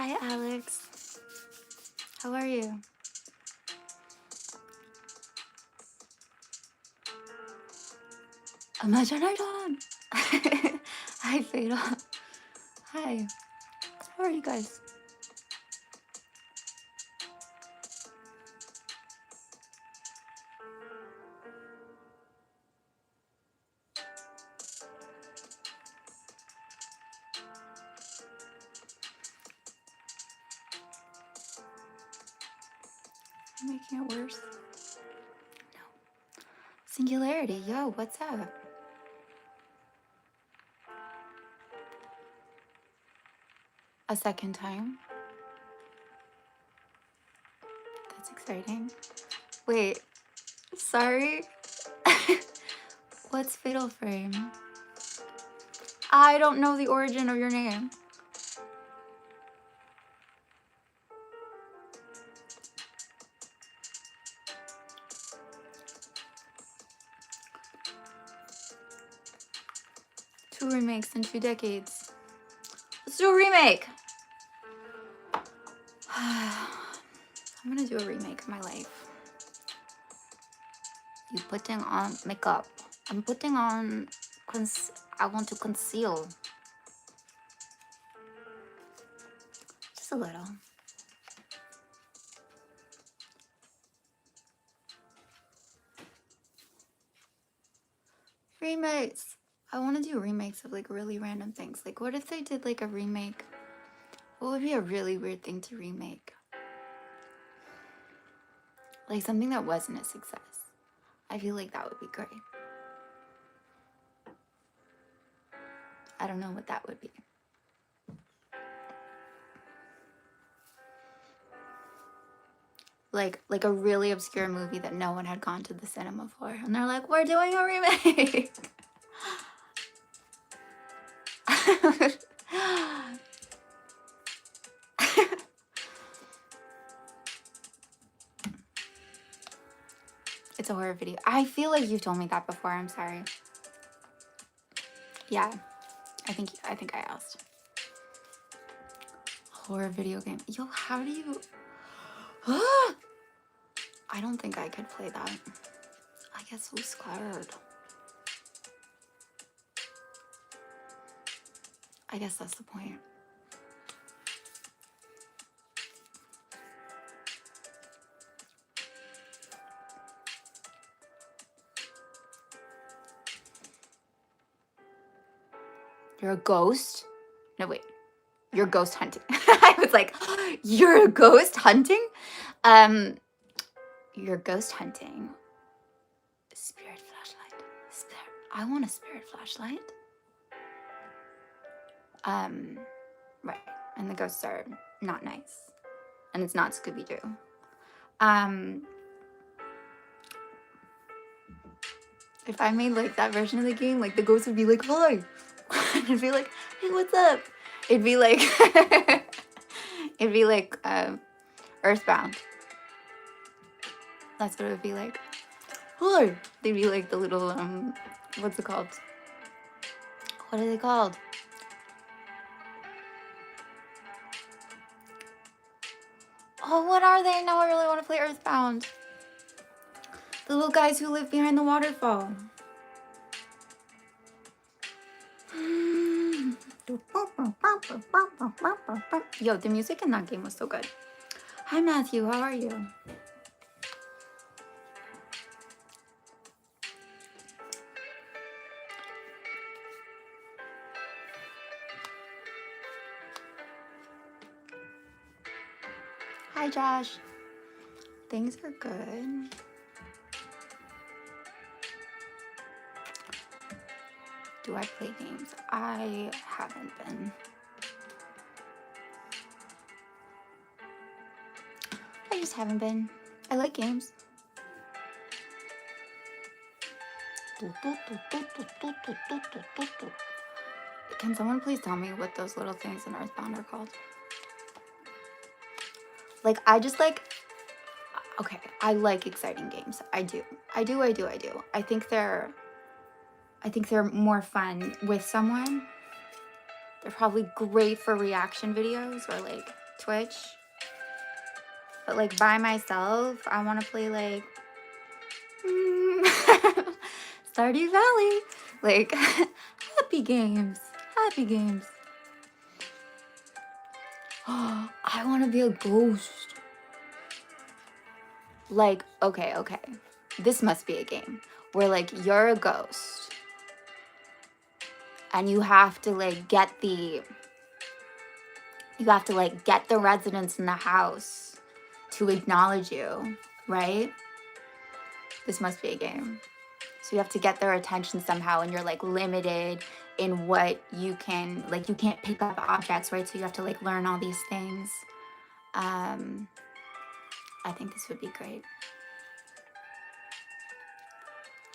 Hi, Alex. How are you? Imagination. Hi, Fatal. Hi. How are you guys? I'm making it worse. No. Singularity. Yo, what's up? A second time? That's exciting. Wait. Sorry. What's Fatal Frame? I don't know the origin of your name. Two remakes in 2 decades. Let's do a remake. I'm gonna do a remake of my life. You putting on makeup. I'm putting on, I want to conceal. Just a little. Remakes. I want to do remakes of like really random things. Like what if they did like a remake? What would be a really weird thing to remake? Like something that wasn't a success. I feel like that would be great. I don't know what that would be. Like a really obscure movie that no one had gone to the cinema for. And they're like, we're doing a remake. It's a horror video. I feel like you've told me that before. I'm sorry. Yeah, I think I asked. Horror video game. Yo, how do you? I don't think I could play that. I get so scared. I guess that's the point. You're a ghost? No, wait. You're ghost hunting. I was like, you're a ghost hunting? You're ghost hunting. Spirit flashlight. I want a spirit flashlight. Right. And the ghosts are not nice. And it's not Scooby-Doo. If I made like that version of the game, like the ghost would be like, hi. And it'd be like, hey, what's up? It'd be like Earthbound. That's what it would be like. Hi. They'd be like the little what's it called? What are they called? Oh, what are they? Now I really want to play Earthbound. The little guys who live behind the waterfall. Yo, the music in that game was so good. Hi, Matthew. How are you? Hi, Josh. Things are good. Do I play games? I haven't been. I just haven't been. I like games. Can someone please tell me what those little things in Earthbound are called? Like, I just like, okay, I like exciting games. I do. I think they're more fun with someone. They're probably great for reaction videos or like Twitch. But like by myself, I want to play like Stardew Valley. Like happy games. Happy games. Oh, I want to be a ghost. Like, okay. This must be a game where like you're a ghost and you have to like get the residents in the house to acknowledge you, right? This must be a game. So you have to get their attention somehow, and you're like limited in what you can, like you can't pick up objects, right? So you have to like learn all these things. I think this would be great.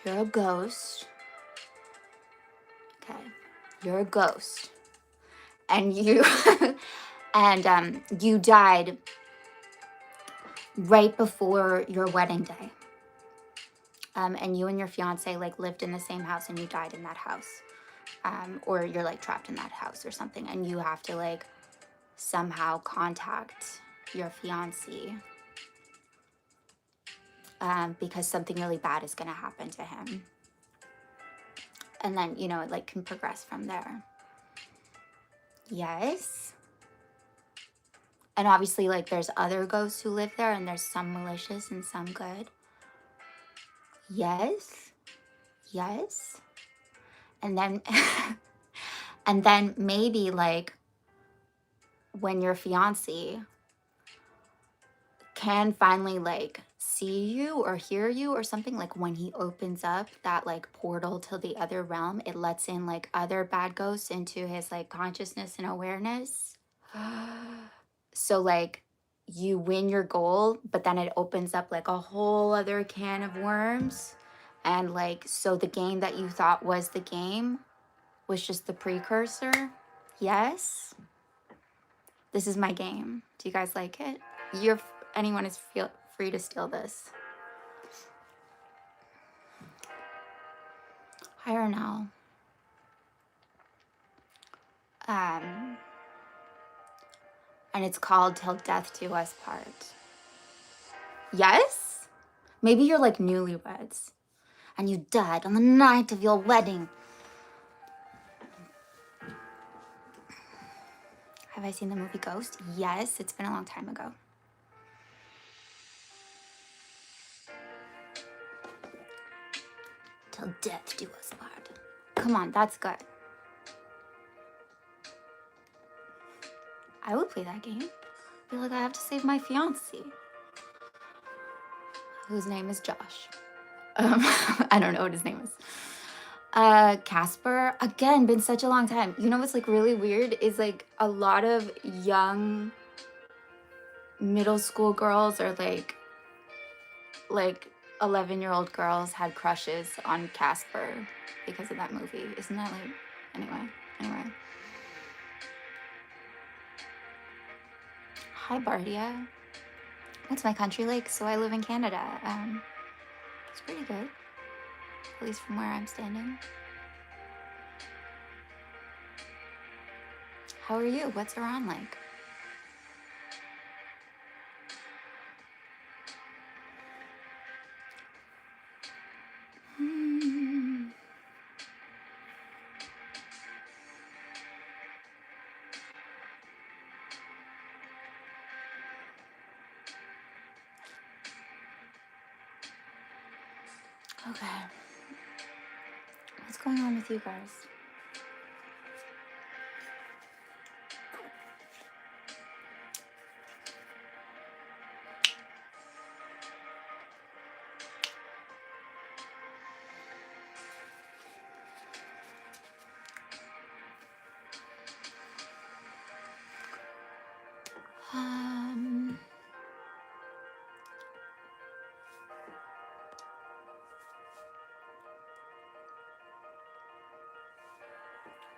You're a ghost. Okay. You're a ghost. And you and you died right before your wedding day. And you and your fiance like lived in the same house and you died in that house. Or you're like trapped in that house or something, and you have to like somehow contact your fiance because something really bad is gonna happen to him. And then, you know, it like can progress from there. Yes. And obviously like there's other ghosts who live there, and there's some malicious and some good. Yes. And then and then maybe like when your fiance can finally like see you or hear you or something, like when he opens up that like portal to the other realm, it lets in like other bad ghosts into his like consciousness and awareness. So like you win your goal, but then it opens up like a whole other can of worms. And like, so the game that you thought was the game was just the precursor. Yes. This is my game. Do you guys like it? Anyone is free to steal this. I don't know. And it's called Till Death Do Us Part. Yes? Maybe you're like newlyweds and you died on the night of your wedding. Have I seen the movie Ghost? Yes, it's been a long time ago. Till death do us part. Come on, that's good. I would play that game. I feel like I have to save my fiance, whose name is Josh. I don't know what his name is. Casper, again, been such a long time. You know what's like really weird is like a lot of young middle school girls or like 11-year-old girls had crushes on Casper because of that movie. Isn't that like, anyway. Hi, Bardia. What's my country like? So I live in Canada. It's pretty good, at least from where I'm standing. How are you? What's Iran like? Okay. What's going on with you guys?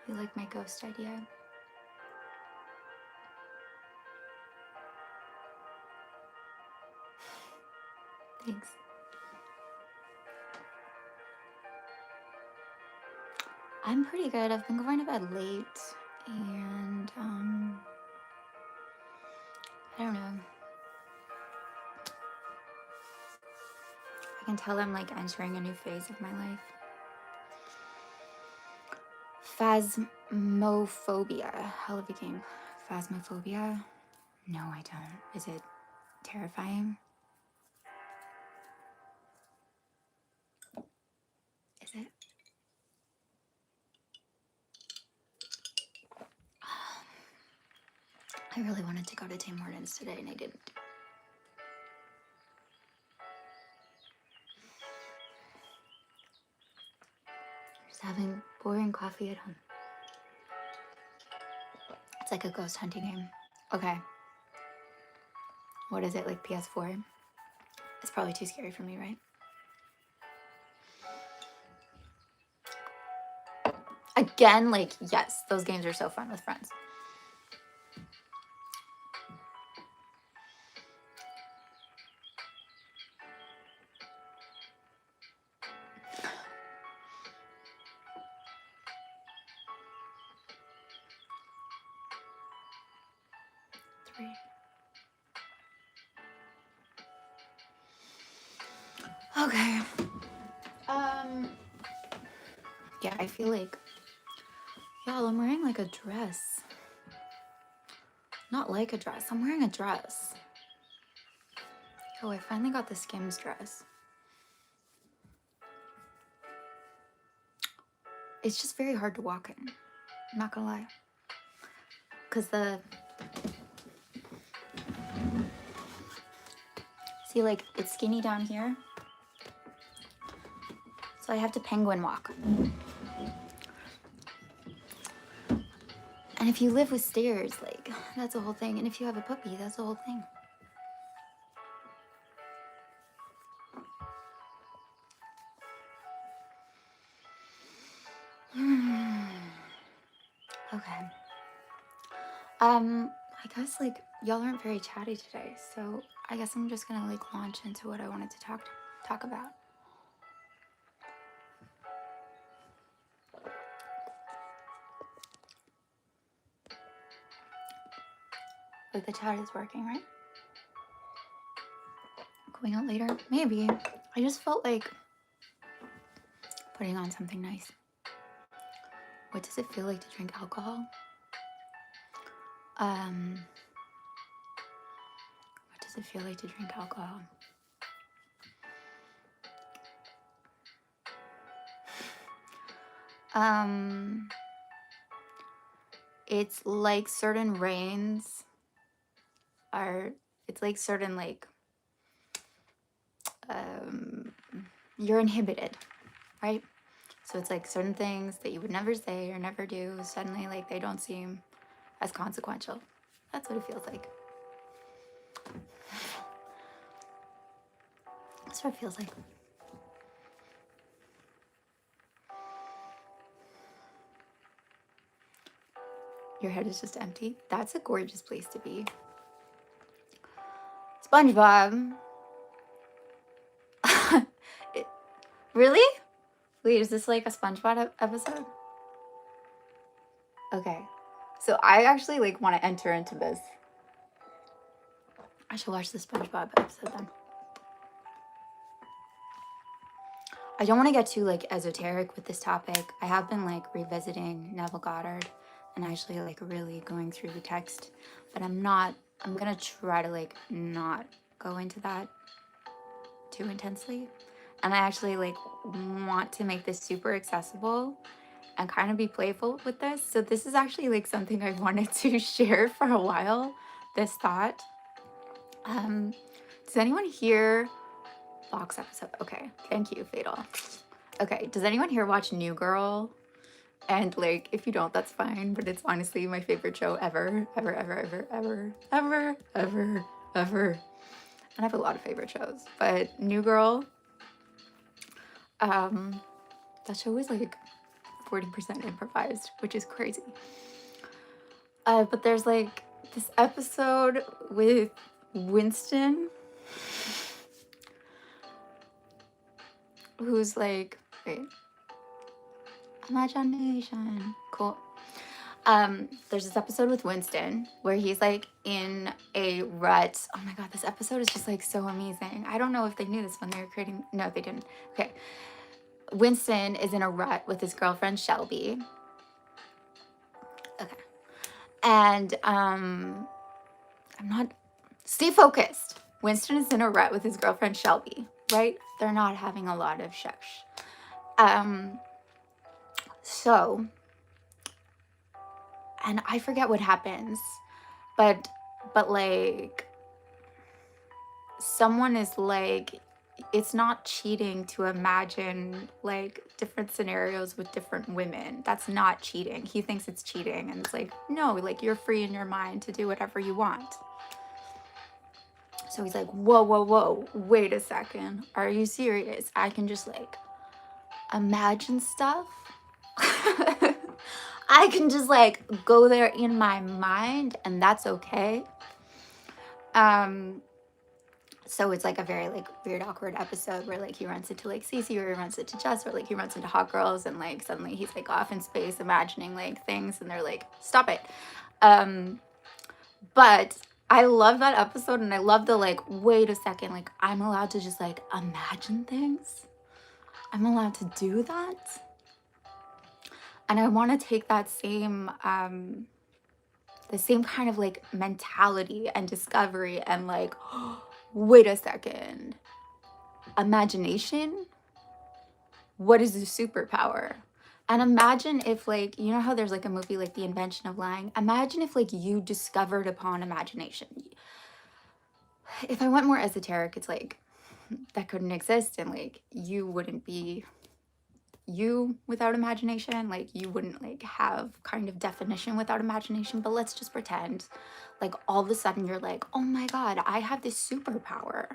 You like my ghost idea? Thanks. I'm pretty good. I've been going to bed late, and I don't know. I can tell I'm like entering a new phase of my life. Phasmophobia. Hell of a game. Phasmophobia? No, I don't. Is it terrifying? Is it? I really wanted to go to Tim Hortons today and I didn't. Just having boring coffee at home. It's like a ghost hunting game. Okay. What is it, like PS4? It's probably too scary for me, right? Again, like, yes, those games are so fun with friends. Okay. Yeah, I feel like, y'all, I'm wearing like a dress. Not like a dress, I'm wearing a dress. Oh, I finally got the Skims dress. It's just very hard to walk in. I'm not gonna lie. Cause see, like, it's skinny down here. So I have to penguin walk. And if you live with stairs, like, that's a whole thing. And if you have a puppy, that's a whole thing. Okay. I guess, like, y'all aren't very chatty today, so I guess I'm just gonna, like, launch into what I wanted to talk about. Like, the chat is working, right? Going out later? Maybe. I just felt like putting on something nice. What does it feel like to drink alcohol? What does it feel like to drink alcohol? It's like certain rains are, it's like certain, like, you're inhibited, right? So it's like certain things that you would never say or never do, suddenly, like, they don't seem as consequential. That's what it feels like. That's what it feels like. Your head is just empty. That's a gorgeous place to be. SpongeBob. Really? Wait, is this like a SpongeBob episode? Okay. So I actually, like, want to enter into this. I should watch the SpongeBob episode then. I don't want to get too, like, esoteric with this topic. I have been, like, revisiting Neville Goddard and actually, like, really going through the text, but I'm gonna try to, like, not go into that too intensely. And I actually, like, want to make this super accessible and kind of be playful with this. So this is actually, like, something I've wanted to share for a while, this thought. Does anyone hear Fox episode? Okay, thank you, Fatal. Okay, does anyone here watch New Girl? And, like, if you don't, that's fine, but it's honestly my favorite show ever, ever, ever, ever, ever, ever, ever, ever. And I have a lot of favorite shows, but New Girl, that show was like 40% improvised, which is crazy. But there's, like, this episode with Winston, who's like, wait, imagination, cool. There's this episode with Winston where he's like in a rut. Oh my god, this episode is just like so amazing. I don't know if they knew this when they were creating. No, they didn't. Okay. Winston is in a rut with his girlfriend Shelby. Okay. And I'm not, stay focused. Winston is in a rut with his girlfriend Shelby, right? They're not having a lot of sex. So, and I forget what happens, but like someone is like, it's not cheating to imagine like different scenarios with different women. That's not cheating. He thinks it's cheating, and it's like, no, like you're free in your mind to do whatever you want. So he's like, whoa, whoa, whoa, wait a second. Are you serious? I can just like imagine stuff. I can just like go there in my mind, and that's okay. So it's like a very like weird, awkward episode where like he runs into like Cece, or he runs into Jess, or like he runs into hot girls, and like suddenly he's like off in space imagining like things, and they're like, stop it. But I love that episode, and I love the like, wait a second, like I'm allowed to just like imagine things. I'm allowed to do that. And I want to take that same the same kind of like mentality and discovery and like, wait a second, imagination, what is a superpower? And imagine if like, you know how there's like a movie like The Invention of Lying? Imagine if like you discovered upon imagination. If I went more esoteric, it's like that couldn't exist, and like you wouldn't be you without imagination. Like you wouldn't like have kind of definition without imagination. But let's just pretend like all of a sudden you're like, oh my god, I have this superpower.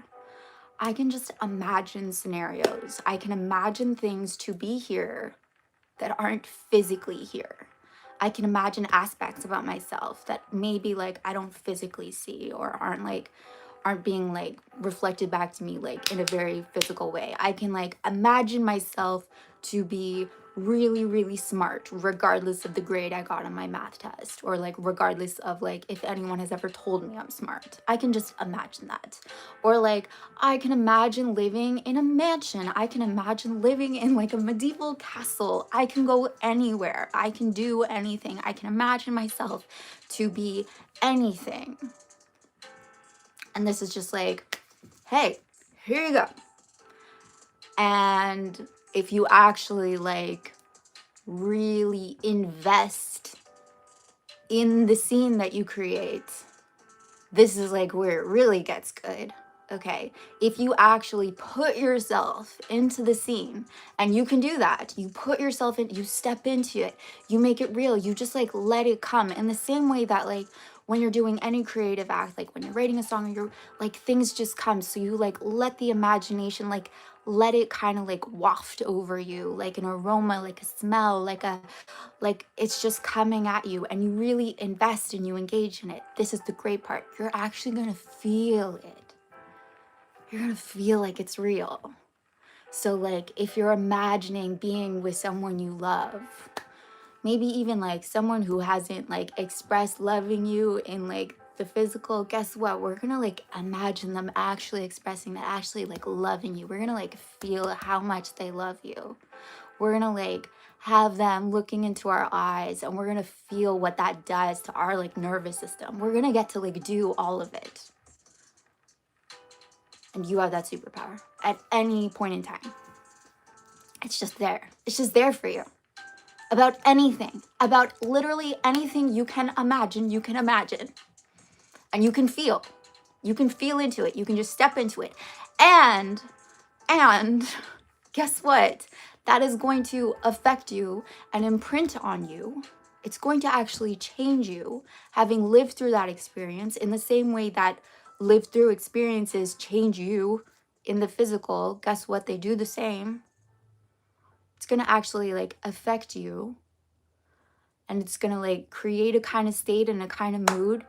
I can just imagine scenarios. I can imagine things to be here that aren't physically here. I can imagine aspects about myself that maybe like I don't physically see, or aren't being like reflected back to me like in a very physical way. I can like imagine myself to be really, really smart, regardless of the grade I got on my math test, or like regardless of like if anyone has ever told me I'm smart. I can just imagine that. Or like I can imagine living in a mansion. I can imagine living in like a medieval castle. I can go anywhere. I can do anything. I can imagine myself to be anything. And this is just like, hey, here you go. And if you actually like really invest in the scene that you create, this is like where it really gets good. Okay, if you actually put yourself into the scene, and you can do that, you put yourself in, you step into it, you make it real, you just like let it come in the same way that like when you're doing any creative act, like when you're writing a song, or you're like things just come. So you like let the imagination, like let it kind of like waft over you, like an aroma, like a smell, like it's just coming at you, and you really invest and you engage in it. This is the great part. You're actually going to feel it. You're going to feel like it's real. So like if you're imagining being with someone you love, maybe even like someone who hasn't like expressed loving you in like the physical, guess what? We're going to like imagine them actually expressing that, actually like loving you. We're going to like feel how much they love you. We're going to like have them looking into our eyes, and we're going to feel what that does to our like nervous system. We're going to get to like do all of it. And you have that superpower at any point in time. It's just there. It's just there for you. About anything, about literally anything you can imagine, you can imagine. And you can feel. You can feel into it. You can just step into it. And guess what? That is going to affect you and imprint on you. It's going to actually change you, having lived through that experience, in the same way that lived through experiences change you in the physical. Guess what? They do the same. It's going to actually like affect you, and it's going to like create a kind of state and a kind of mood.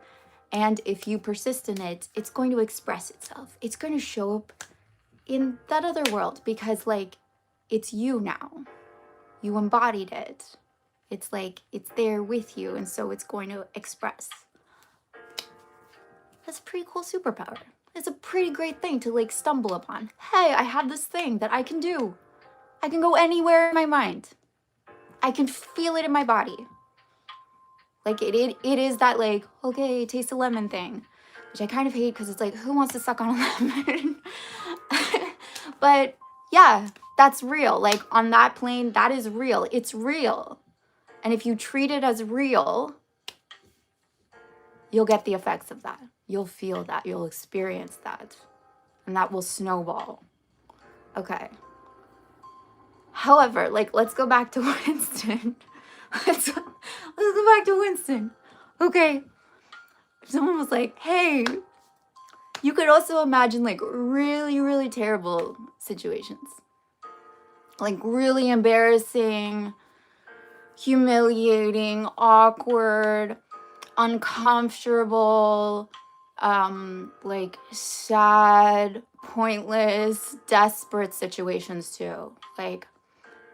And if you persist in it, it's going to express itself. It's going to show up in that other world, because like it's you now. You embodied it. It's like it's there with you, and so it's going to express. That's a pretty cool superpower. It's a pretty great thing to like stumble upon. Hey, I have this thing that I can do. I can go anywhere in my mind. I can feel it in my body. Like it is that like, okay, taste a lemon thing, which I kind of hate because it's like, who wants to suck on a lemon? But yeah, that's real. Like on that plane, that is real. It's real. And if you treat it as real, you'll get the effects of that. You'll feel that. You'll experience that. And that will snowball. Okay. However, like, let's go back to Winston. let's go back to Winston. Okay. If someone was like, hey, you could also imagine like really, really terrible situations. Like really embarrassing, humiliating, awkward, uncomfortable, like sad, pointless, desperate situations too. Like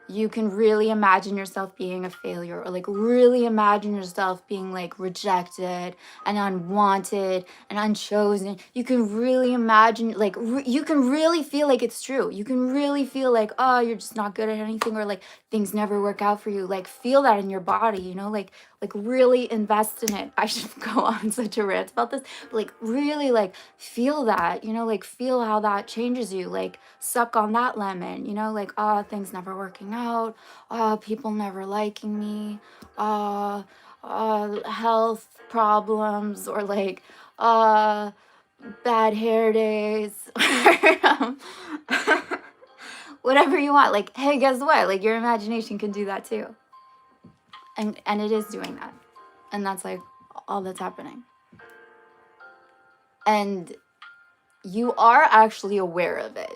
you can really imagine yourself being a failure, or like really imagine yourself being like rejected and unwanted and unchosen. You can really imagine, like you can really feel like it's true. You can really feel like, oh, you're just not good at anything, or like things never work out for you. Like feel that in your body, you know, like really invest in it. I should go on such a rant about this, but like really like feel that, you know, like feel how that changes you. Like suck on that lemon, you know, like, oh, things never working out, people never liking me, health problems, or like bad hair days, whatever you want. Like, hey, guess what, like your imagination can do that too, and it is doing that, and that's like all that's happening, and you are actually aware of it.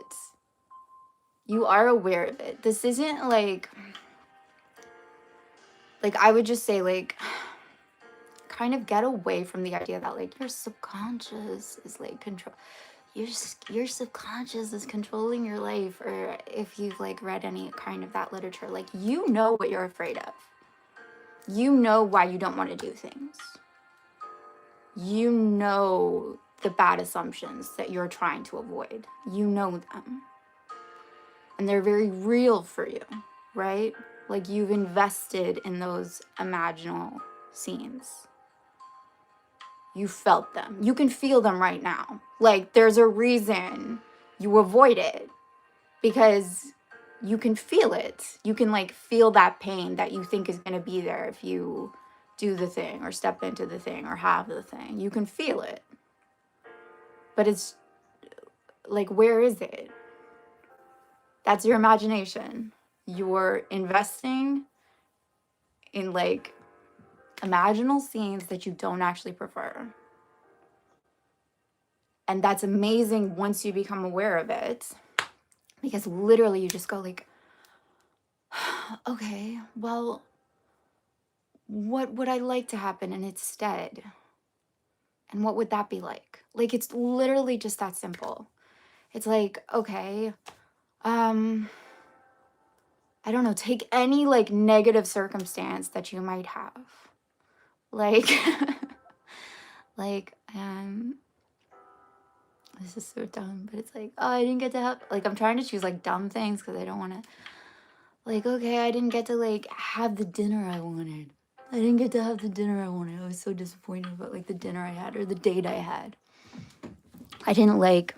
You are aware of it. This isn't like I would just say like kind of get away from the idea that like your subconscious is like control your subconscious is controlling your life, or if you've like read any kind of that literature, like you know what you're afraid of. You know why you don't want to do things. You know the bad assumptions that you're trying to avoid. You know them. And they're very real for you, right? Like you've invested in those imaginal scenes. You felt them. You can feel them right now. Like there's a reason you avoid it, because you can feel it. You can like feel that pain that you think is going to be there if you do the thing or step into the thing or have the thing. You can feel it. But it's like, where is it? That's your imagination. You're investing in like imaginal scenes that you don't actually prefer. And that's amazing once you become aware of it, because literally you just go like, okay, well, what would I like to happen in its stead? And what would that be like? Like, it's literally just that simple. It's like, okay, I don't know, take any like negative circumstance that you might have. Like, like, this is so dumb, but it's like, oh, I didn't get to have, like, I'm trying to choose like dumb things because I don't want to, like, okay, I didn't get to like have the dinner I wanted. I didn't get to have the dinner I wanted. I was so disappointed about like the dinner I had or the date I had. I didn't like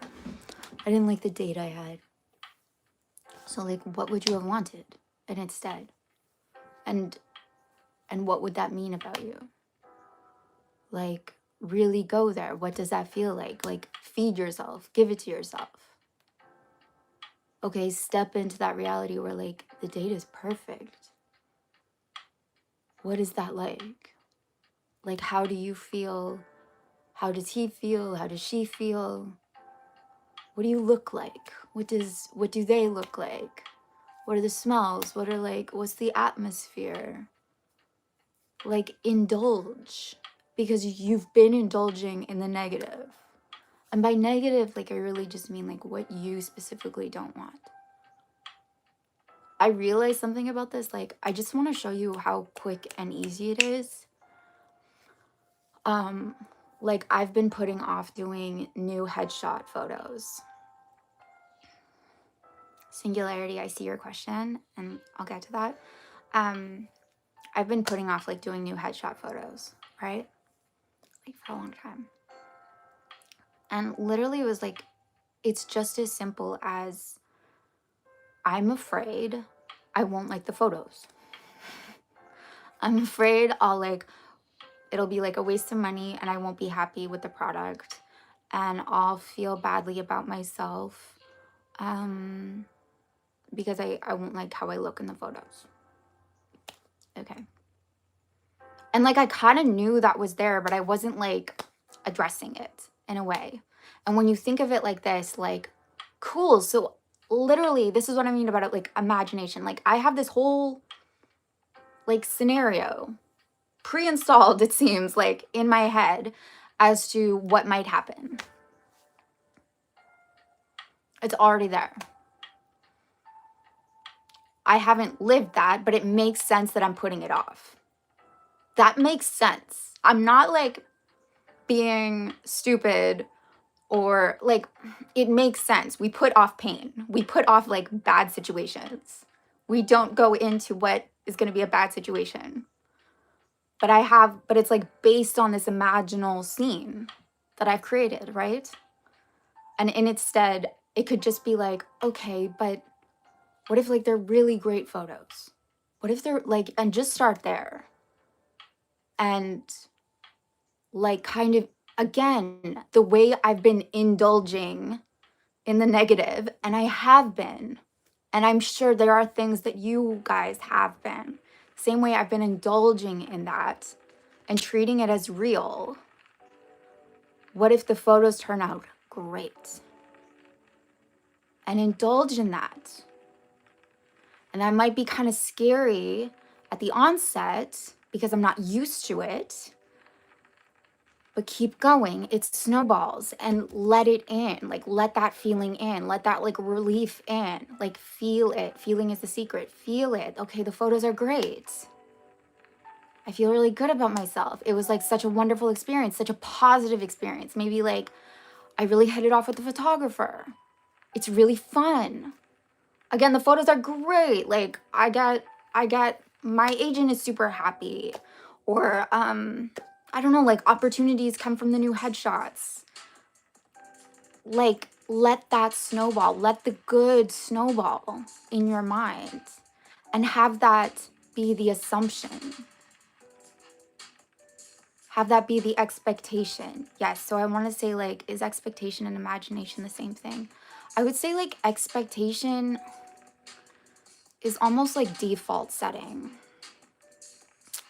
the date I had. So like, what would you have wanted? And instead, and what would that mean about you? Like, really go there. What does that feel like? Like, feed yourself, give it to yourself. Okay, step into that reality where like the date is perfect. What is that like? Like, how do you feel? How does he feel? How does she feel? What do you look like? What do they look like? What are the smells? What's the atmosphere? Like, indulge, because you've been indulging in the negative. And by negative, like, I really just mean like what you specifically don't want. I realized something about this. Like, I just want to show you how quick and easy it is. Um, like, I've been putting off doing new headshot photos. Singularity, I see your question, and I'll get to that. I've been putting off like doing new headshot photos, right? Like for a long time. And literally it was like, it's just as simple as I'm afraid I won't like the photos. I'm afraid it'll be like a waste of money and I won't be happy with the product and I'll feel badly about myself because I won't like how I look in the photos. Okay. And like I kind of knew that was there, but I wasn't like addressing it in a way. And when you think of it like this, like, cool. So literally, this is what I mean about it, like imagination. Like I have this whole like scenario pre-installed, it seems like in my head as to what might happen. It's already there. I haven't lived that, but it makes sense that I'm putting it off. That makes sense. I'm not like being stupid or like it makes sense. We put off pain. We put off like bad situations. We don't go into what is going to be a bad situation. But it's like based on this imaginal scene that I've created, right? And in its stead, it could just be like, okay, but what if like they're really great photos? What if they're like, and just start there. And like kind of, again, the way I've been indulging in the negative, and I have been, and I'm sure there are things that you guys have been. Same way I've been indulging in that and treating it as real. What if the photos turn out great? And indulge in that. And that might be kind of scary at the onset because I'm not used to it. But keep going. It snowballs and let it in. Like, let that feeling in. Let that, like, relief in. Like, feel it. Feeling is the secret. Feel it. Okay, the photos are great. I feel really good about myself. It was, like, such a wonderful experience. Such a positive experience. Maybe, like, I really hit it off with the photographer. It's really fun. Again, the photos are great. Like, I got, my agent is super happy. Or, I don't know, like opportunities come from the new headshots. Like, let that snowball, let the good snowball in your mind and have that be the assumption. Have that be the expectation. Yes, so I want to say like, is expectation and imagination the same thing? I would say like expectation is almost like default setting.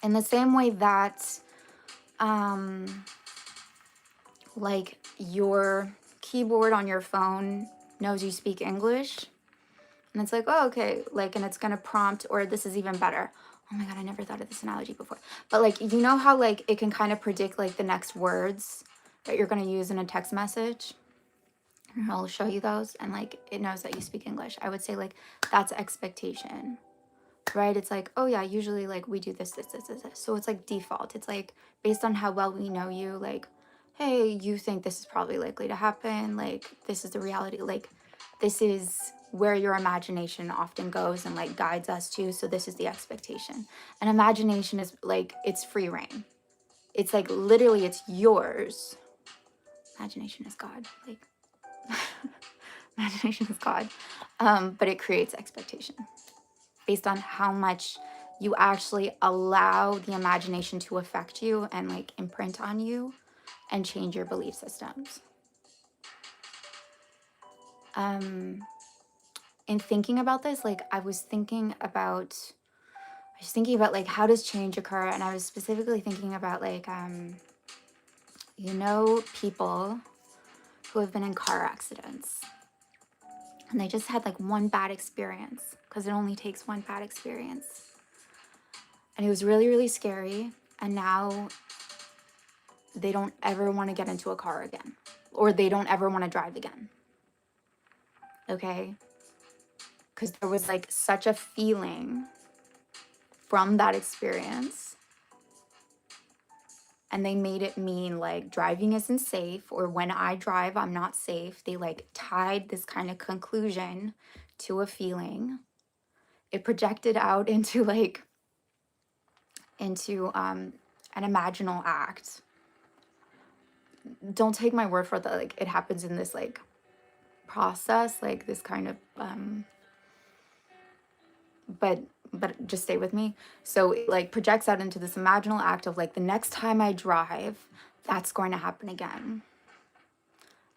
In the same way that like your keyboard on your phone knows you speak English and it's like, oh, okay, like, and it's gonna prompt, or this is even better. Oh my God, I never thought of this analogy before. But like, you know how like it can kind of predict like the next words that you're gonna use in a text message? And I'll show you those and like it knows that you speak English. I would say like that's expectation, right? It's like, oh yeah, usually like we do this. So it's like default. It's like based on how well we know you, like, hey, you think this is probably likely to happen. Like, this is the reality. Like, this is where your imagination often goes and like guides us to. So this is the expectation. And imagination is like, it's free reign. It's like literally it's yours. Imagination is God. Like, imagination is God. But it creates expectation based on how much you actually allow the imagination to affect you and like imprint on you and change your belief systems. In thinking about this, like I was thinking about like how does change occur, and I was specifically thinking about like you know, people who have been in car accidents and they just had like one bad experience, because it only takes one bad experience, and it was really, really scary, and now they don't ever want to get into a car again, or they don't ever want to drive again. Okay? because there was like such a feeling from that experience, and they made it mean like driving isn't safe, or when I drive I'm not safe. They like tied this kind of conclusion to a feeling. It projected out into like into an imaginal act. Don't take my word for that, like it happens in this like process, like this kind of but just stay with me. So it like projects out into this imaginal act of like the next time I drive, that's going to happen again.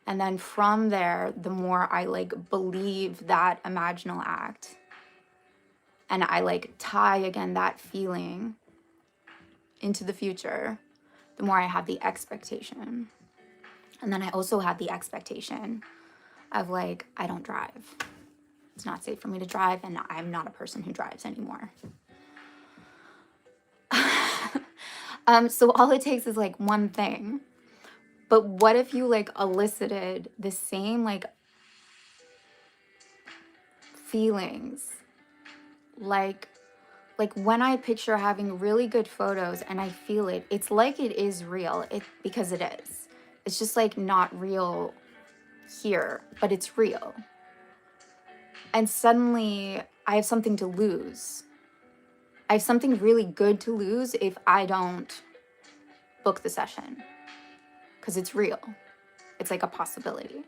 And then from there, the more I like believe that imaginal act, and I like tie again that feeling into the future, the more I have the expectation. And then I also have the expectation of like, I don't drive. It's not safe for me to drive, and I'm not a person who drives anymore. So all it takes is like one thing. But what if you like elicited the same like feelings? Like when I picture having really good photos and I feel it, it's like it is real. Because it is. It's just like not real here, but it's real. And suddenly I have something to lose. I have something really good to lose if I don't book the session. Because it's real. It's like a possibility.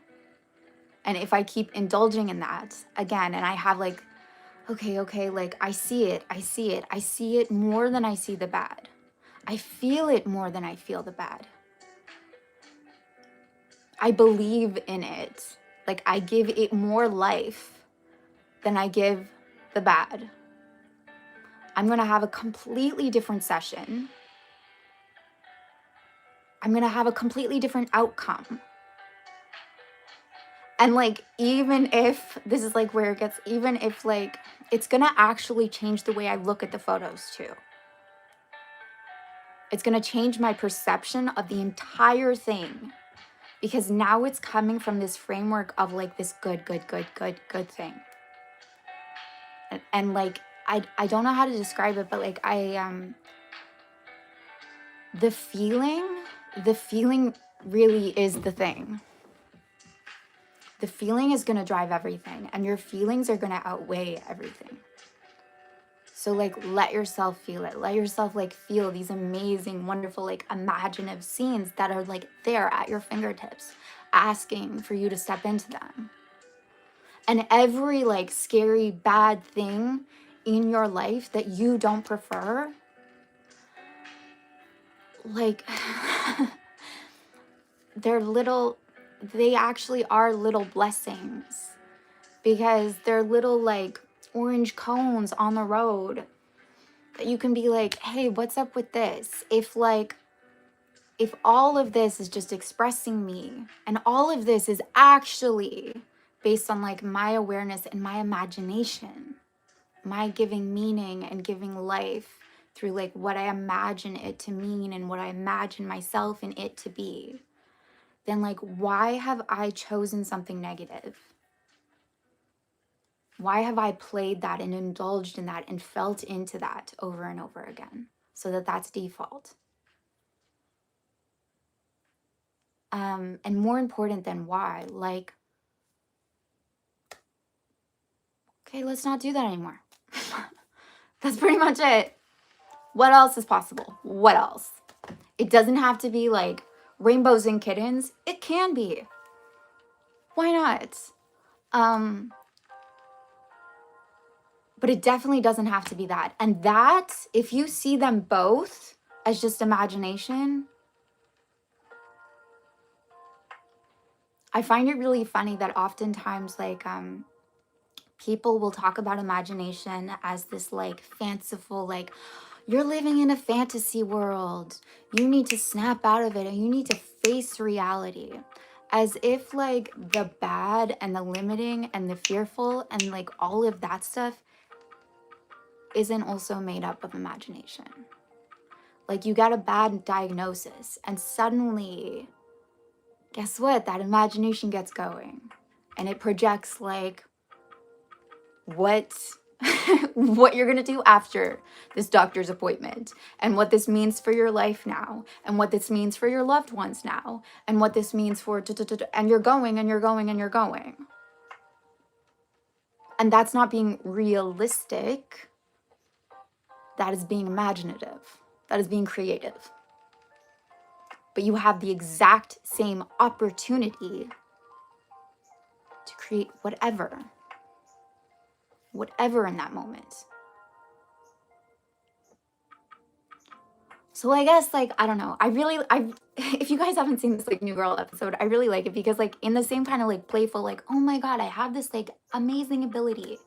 And if I keep indulging in that again, and I have like, okay, like I see it more than I see the bad. I feel it more than I feel the bad. I believe in it. Like I give it more life than I give the bad. I'm going to have a completely different session. I'm going to have a completely different outcome. And like, even if this is like where it gets, even if like, it's going to actually change the way I look at the photos too. It's going to change my perception of the entire thing, because now it's coming from this framework of like this good thing. And like, I don't know how to describe it, but like the feeling really is the thing. The feeling is going to drive everything, and your feelings are going to outweigh everything. So like, let yourself feel it. Let yourself like feel these amazing, wonderful, like imaginative scenes that are like there at your fingertips, asking for you to step into them. And every like scary, bad thing in your life that you don't prefer, like they actually are little blessings, because they're little like orange cones on the road that you can be like, hey, what's up with this? If all of this is just expressing me, and all of this is actually based on like my awareness and my imagination, my giving meaning and giving life through like what I imagine it to mean and what I imagine myself and it to be, then like, why have I chosen something negative? Why have I played that and indulged in that and felt into that over and over again, so that that's default? And more important than why, like, okay, let's not do that anymore. That's pretty much it. What else is possible? What else? It doesn't have to be like rainbows and kittens. It can be. Why not? But it definitely doesn't have to be that. And that, if you see them both as just imagination, I find it really funny that oftentimes like people will talk about imagination as this like fanciful, like, you're living in a fantasy world, you need to snap out of it and you need to face reality, as if like the bad and the limiting and the fearful and like all of that stuff isn't also made up of imagination. Like, you got a bad diagnosis and suddenly, guess what? That imagination gets going and it projects like what what you're going to do after this doctor's appointment, and what this means for your life now, and what this means for your loved ones now, and what this means for and you're going and you're going and you're going. And that's not being realistic. That is being imaginative. That is being creative. But you have the exact same opportunity to create whatever in that moment. So I guess, like, I don't know. If you guys haven't seen this like New Girl episode, I really like it because, like, in the same kind of like playful, like, oh my God, I have this like amazing ability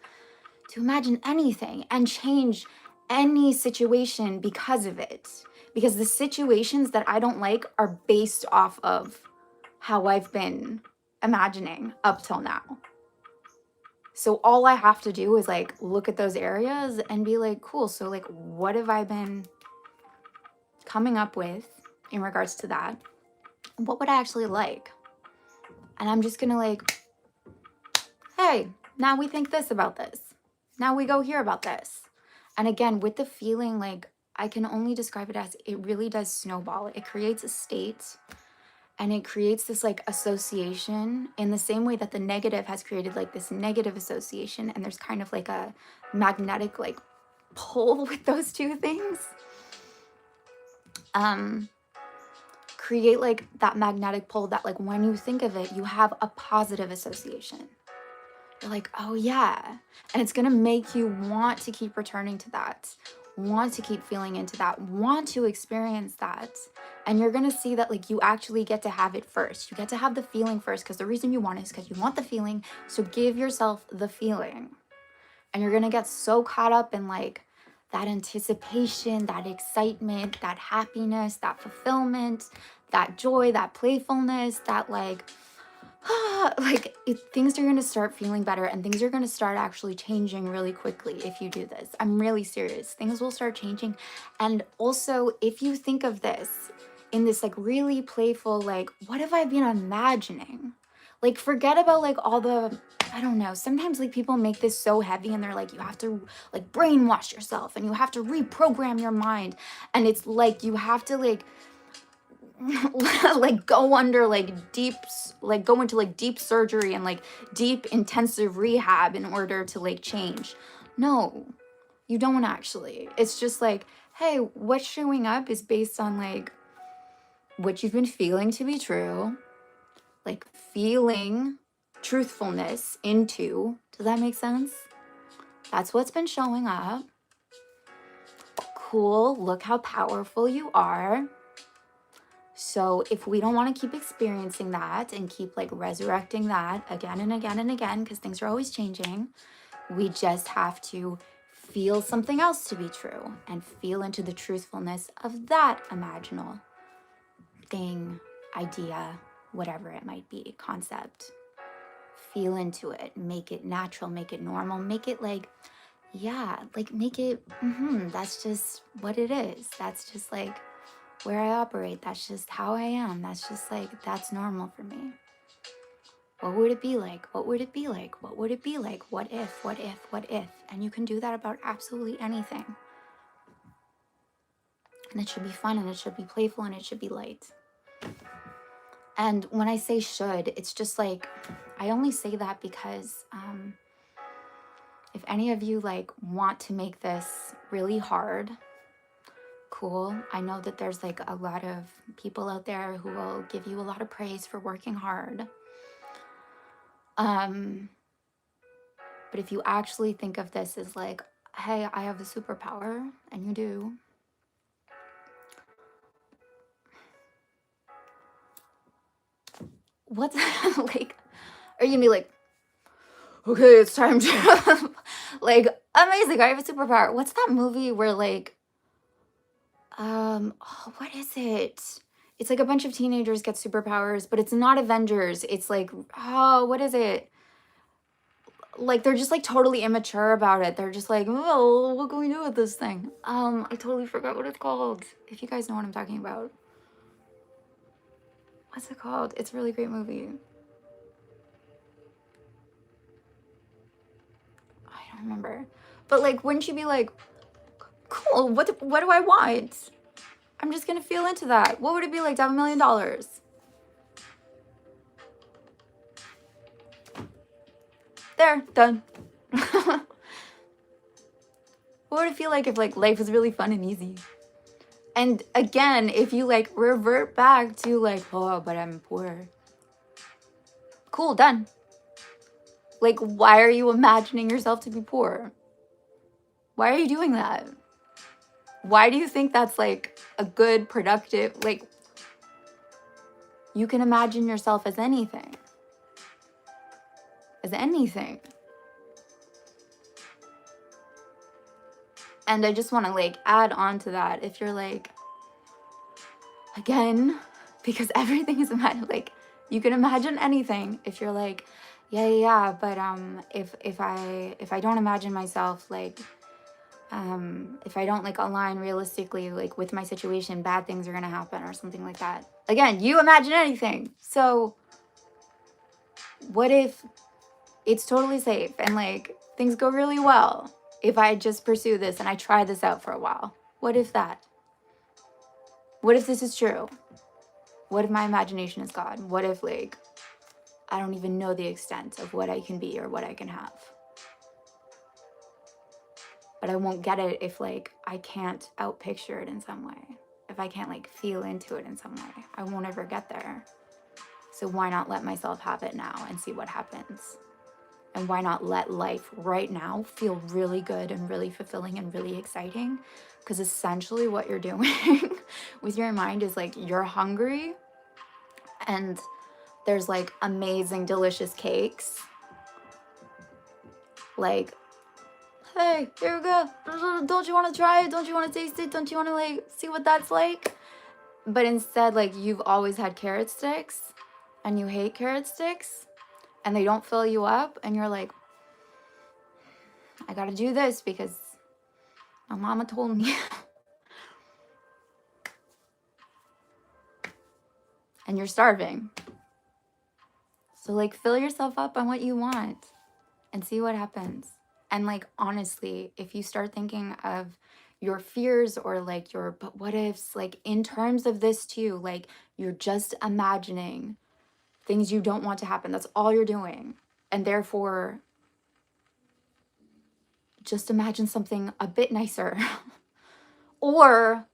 to imagine anything and change any situation because of it. Because the situations that I don't like are based off of how I've been imagining up till now. So all I have to do is like look at those areas and be like, cool, so like what have I been coming up with in regards to that? What would I actually like? And I'm just gonna like, hey, now we think this about this. Now we go here about this. And again, with the feeling, like, I can only describe it as it really does snowball. It creates a state, and it creates this like association in the same way that the negative has created like this negative association. And there's kind of like a magnetic like pull with those two things. Create like that magnetic pull that like when you think of it, you have a positive association. You're like, oh yeah. And it's going to make you want to keep returning to that, want to keep feeling into that, want to experience that. And you're going to see that like you actually get to have it first. You get to have the feeling first, because the reason you want it is because you want the feeling. So give yourself the feeling. And you're going to get so caught up in like that anticipation, that excitement, that happiness, that fulfillment, that joy, that playfulness, that like, things are going to start feeling better, and things are going to start actually changing really quickly if you do this. I'm really serious. Things will start changing. And also, if you think of this in this like really playful, like, what have I been imagining? Like, forget about like all the, I don't know, sometimes like people make this so heavy and they're like, you have to like brainwash yourself and you have to reprogram your mind. And it's like you have to like like go under like go into like deep surgery and like deep intensive rehab in order to like change. No, you don't actually. It's just like, hey, what's showing up is based on like what you've been feeling to be true, like feeling truthfulness into. Does that make sense? That's what's been showing up. Cool, look how powerful you are. So if we don't want to keep experiencing that and keep like resurrecting that again and again and again, because things are always changing, we just have to feel something else to be true and feel into the truthfulness of that imaginal thing, idea, whatever it might be, concept. Feel into it, make it natural, make it normal, make it like, yeah, like make it, that's just what it is. That's just like where I operate. That's just how I am. That's just like, that's normal for me. What would it be like? What would it be like? What would it be like? What if, what if, what if? And you can do that about absolutely anything. And it should be fun, and it should be playful, and it should be light. And when I say should, it's just like, I only say that because if any of you like want to make this really hard, cool. I know that there's like a lot of people out there who will give you a lot of praise for working hard. But if you actually think of this as like, hey, I have a superpower, and you do, what's like, are you gonna be like, okay, it's time to like, amazing, I have a superpower. What's that movie where like, oh, what is it? It's like a bunch of teenagers get superpowers, but it's not Avengers. It's like, oh, what is it? Like, they're just like totally immature about it. They're just like, oh, what can we do with this thing? I totally forgot what it's called. If you guys know what I'm talking about. What's it called? It's a really great movie. I don't remember. But like, wouldn't you be like, cool, what do I want? I'm just gonna feel into that. What would it be like to have $1 million? There, done. What would it feel like if like life was really fun and easy? And again, if you like revert back to like, oh, but I'm poor. Cool, done. Like, why are you imagining yourself to be poor? Why are you doing that? Why do you think that's like a good, productive, like, you can imagine yourself as anything. As anything. And I just want to like add on to that. If you're like, again, because everything is imagined, like, you can imagine anything. If you're like, yeah, but if I don't imagine myself like, if I don't like align realistically like with my situation, bad things are gonna happen or something like that. Again, you imagine anything. So what if it's totally safe and like things go really well if I just pursue this and I try this out for a while? What if that? What if this is true? What if my imagination is God? What if like I don't even know the extent of what I can be or what I can have? But I won't get it if like I can't outpicture it in some way. If I can't like feel into it in some way, I won't ever get there. So why not let myself have it now and see what happens? And why not let life right now feel really good and really fulfilling and really exciting? Because essentially what you're doing with your mind is like you're hungry and there's like amazing, delicious cakes. Like, hey, here we go. Don't you want to try it? Don't you want to taste it? Don't you want to like see what that's like? But instead, like you've always had carrot sticks and you hate carrot sticks and they don't fill you up. And you're like, I got to do this because my mama told me. And you're starving. So like fill yourself up on what you want and see what happens. And like honestly, if you start thinking of your fears or like your but what ifs, like in terms of this too, like you're just imagining things you don't want to happen. That's all you're doing. And therefore, just imagine something a bit nicer. Or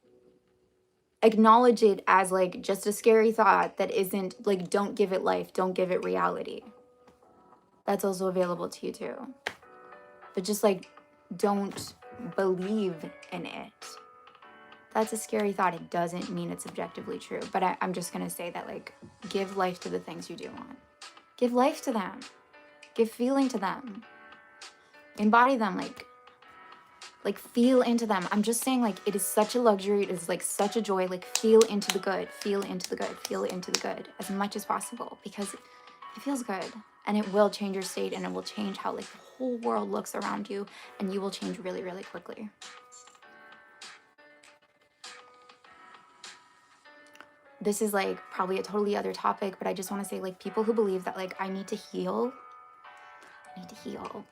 acknowledge it as like just a scary thought that isn't like, don't give it life, don't give it reality. That's also available to you too. But just like, don't believe in it. That's a scary thought. It doesn't mean it's objectively true. But I'm just going to say that like, give life to the things you do want. Give life to them. Give feeling to them. Embody them, like feel into them. I'm just saying like, it is such a luxury. It is like such a joy. Like feel into the good, feel into the good, feel into the good as much as possible because it feels good. And it will change your state and it will change how like the whole world looks around you and you will change really, really quickly. This is like probably a totally other topic, but I just want to say like people who believe that like I need to heal.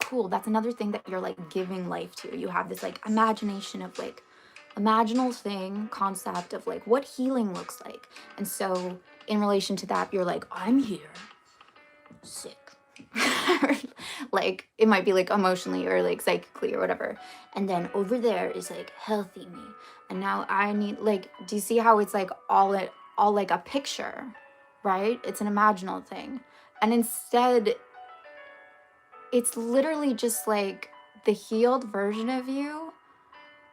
Cool. That's another thing that you're like giving life to. You have this like imagination of like imaginal thing concept of like what healing looks like. And so in relation to that, you're like, I'm here. Sick. Like it might be like emotionally or like psychically or whatever, and then over there is like healthy me, and now I need like, do you see how it's like all like a picture, right? It's an imaginal thing, and instead it's literally just like the healed version of you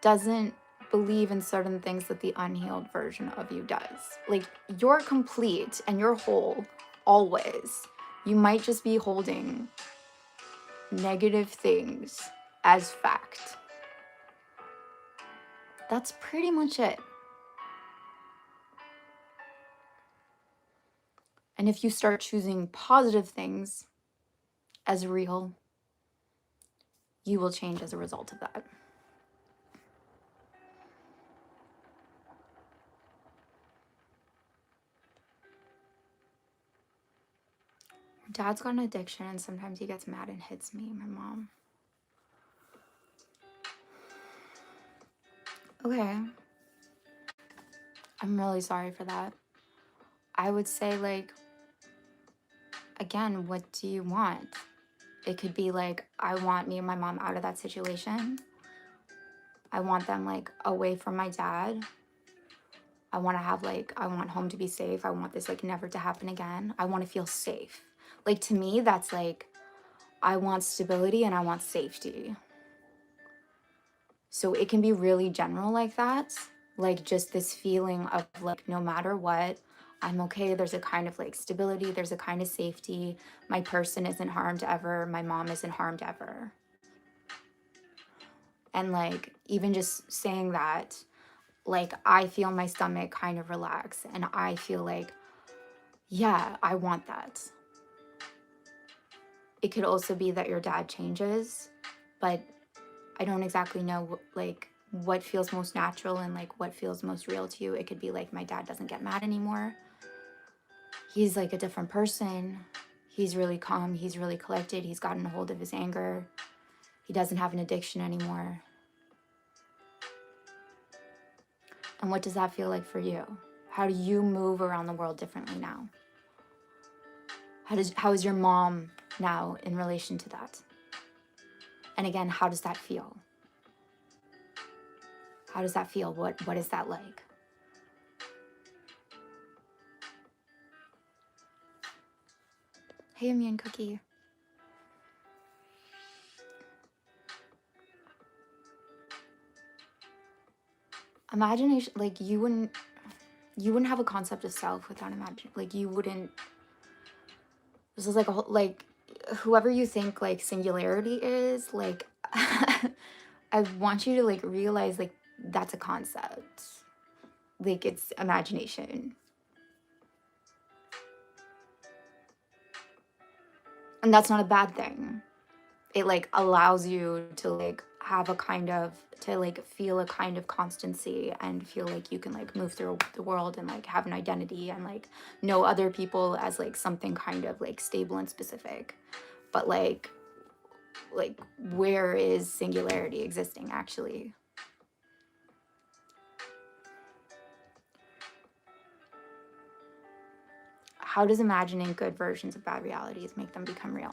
doesn't believe in certain things that the unhealed version of you does. Like you're complete and you're whole always. You might just be holding negative things as fact. That's pretty much it. And if you start choosing positive things as real, you will change as a result of that. Dad's got an addiction and sometimes he gets mad and hits me, my mom. Okay. I'm really sorry for that. I would say, like, again, what do you want? It could be like, I want me and my mom out of that situation. I want them like away from my dad. I want to have like, I want home to be safe. I want this like never to happen again. I want to feel safe. Like to me, that's like, I want stability and I want safety. So it can be really general like that. Like just this feeling of like, no matter what, I'm okay. There's a kind of like stability. There's a kind of safety. My person isn't harmed ever. My mom isn't harmed ever. And like, even just saying that, like, I feel my stomach kind of relax and I feel like, yeah, I want that. It could also be that your dad changes, but I don't exactly know like what feels most natural and like what feels most real to you. It could be like my dad doesn't get mad anymore. He's like a different person. He's really calm. He's really collected. He's gotten a hold of his anger. He doesn't have an addiction anymore. And what does that feel like for you? How do you move around the world differently now? How is your mom now in relation to that? And again, how does that feel? How does that feel? What is that like? Hey, Immune Cookie. Imagination, like you wouldn't have a concept of self without imagining. Like you wouldn't. This is like a whole, like whoever you think like singularity is, like I want you to like realize like that's a concept. Like it's imagination. And that's not a bad thing. It like allows you to like have a kind of to like feel a kind of constancy and feel like you can like move through the world and like have an identity and like know other people as like something kind of like stable and specific. But like where is singularity existing actually? How does imagining good versions of bad realities make them become real?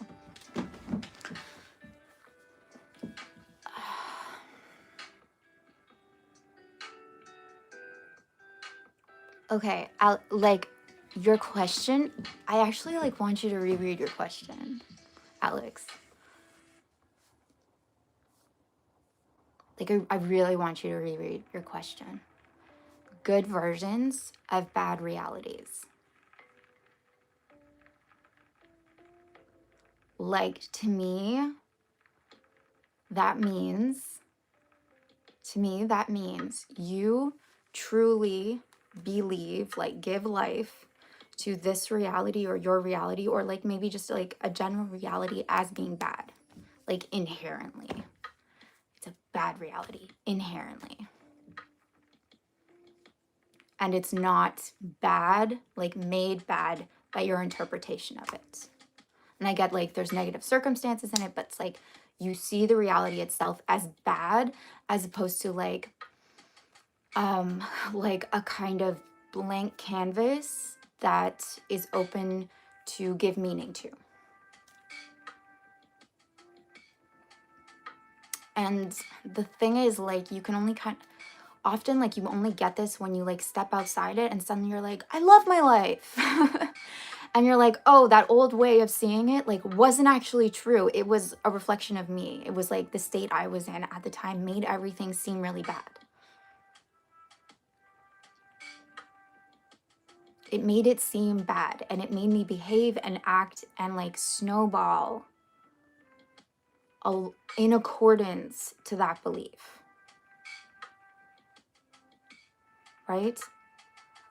Okay, like your question, I actually like want you to reread your question, Alex. Like I really want you to reread your question. Good versions of bad realities. Like to me, that means you truly believe, like give life to this reality or your reality, or like maybe just like a general reality as being bad, like inherently. It's a bad reality inherently. And it's not bad, like made bad by your interpretation of it. And I get like there's negative circumstances in it, but it's like you see the reality itself as bad as opposed to like a kind of blank canvas that is open to give meaning to. And the thing is like you can only often like you only get this when you like step outside it and suddenly you're like, I love my life. And you're like, oh, that old way of seeing it like wasn't actually true. It was a reflection of me. It was like the state I was in at the time made everything seem really bad. It made it seem bad and it made me behave and act and like snowball in accordance to that belief. Right?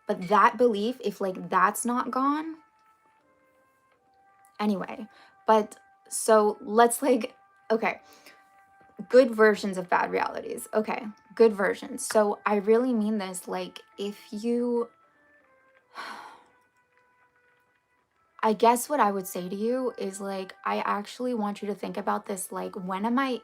But that belief, if like that's not gone, anyway, but so let's like, okay, good versions of bad realities. Okay, good versions. So I really mean this, like if you, I guess what I would say to you is like, I actually want you to think about this, like when am I,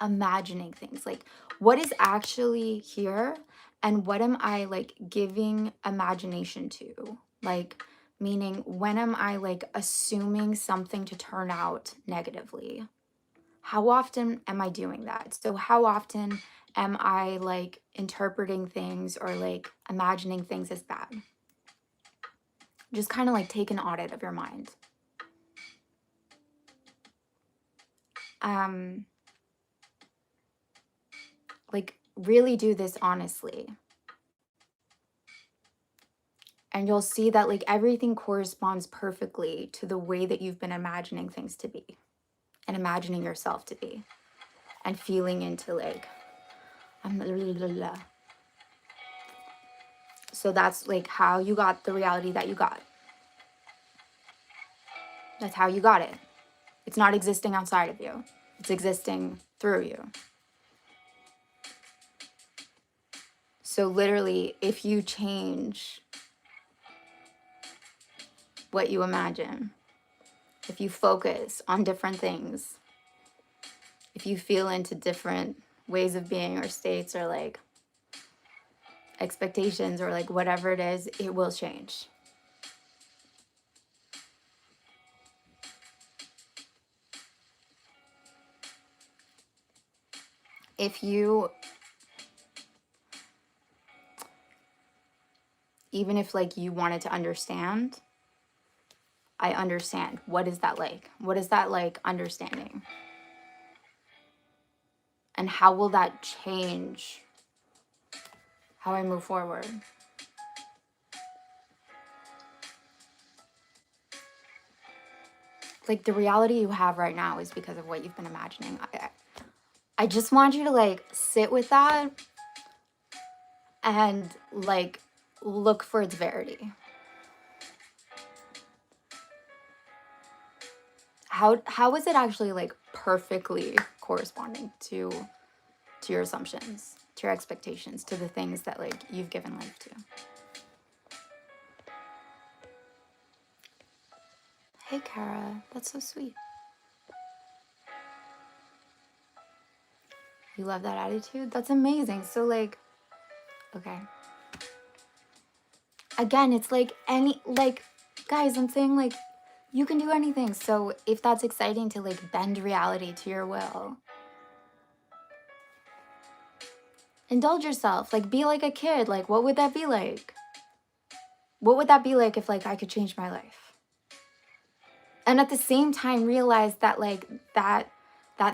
imagining things. Like, what is actually here and what am I like giving imagination to? Like, meaning, when am I like assuming something to turn out negatively? How often am I doing that? So how often am I like interpreting things or like imagining things as bad? Just kind of like take an audit of your mind. Like, really do this honestly. And you'll see that like everything corresponds perfectly to the way that you've been imagining things to be and imagining yourself to be and feeling into like, I'm blah, blah, blah. So that's like how you got the reality that you got. That's how you got it. It's not existing outside of you. It's existing through you. So literally, if you change what you imagine, if you focus on different things, if you feel into different ways of being or states or like expectations or like whatever it is, it will change. If you, even if like you wanted to understand, I understand. What is that like? What is that like understanding? And how will that change how I move forward? Like, the reality you have right now is because of what you've been imagining. I just want you to like sit with that and like look for its verity. How is it actually like perfectly corresponding to your assumptions, to your expectations, to the things that like you've given life to? Hey Kara, that's so sweet. You love that attitude? That's amazing. So like, okay. Again, it's like guys, I'm saying like you can do anything. So if that's exciting to like bend reality to your will, indulge yourself. Like, be like a kid. Like, what would that be like? What would that be like if like I could change my life? And at the same time, realize that like that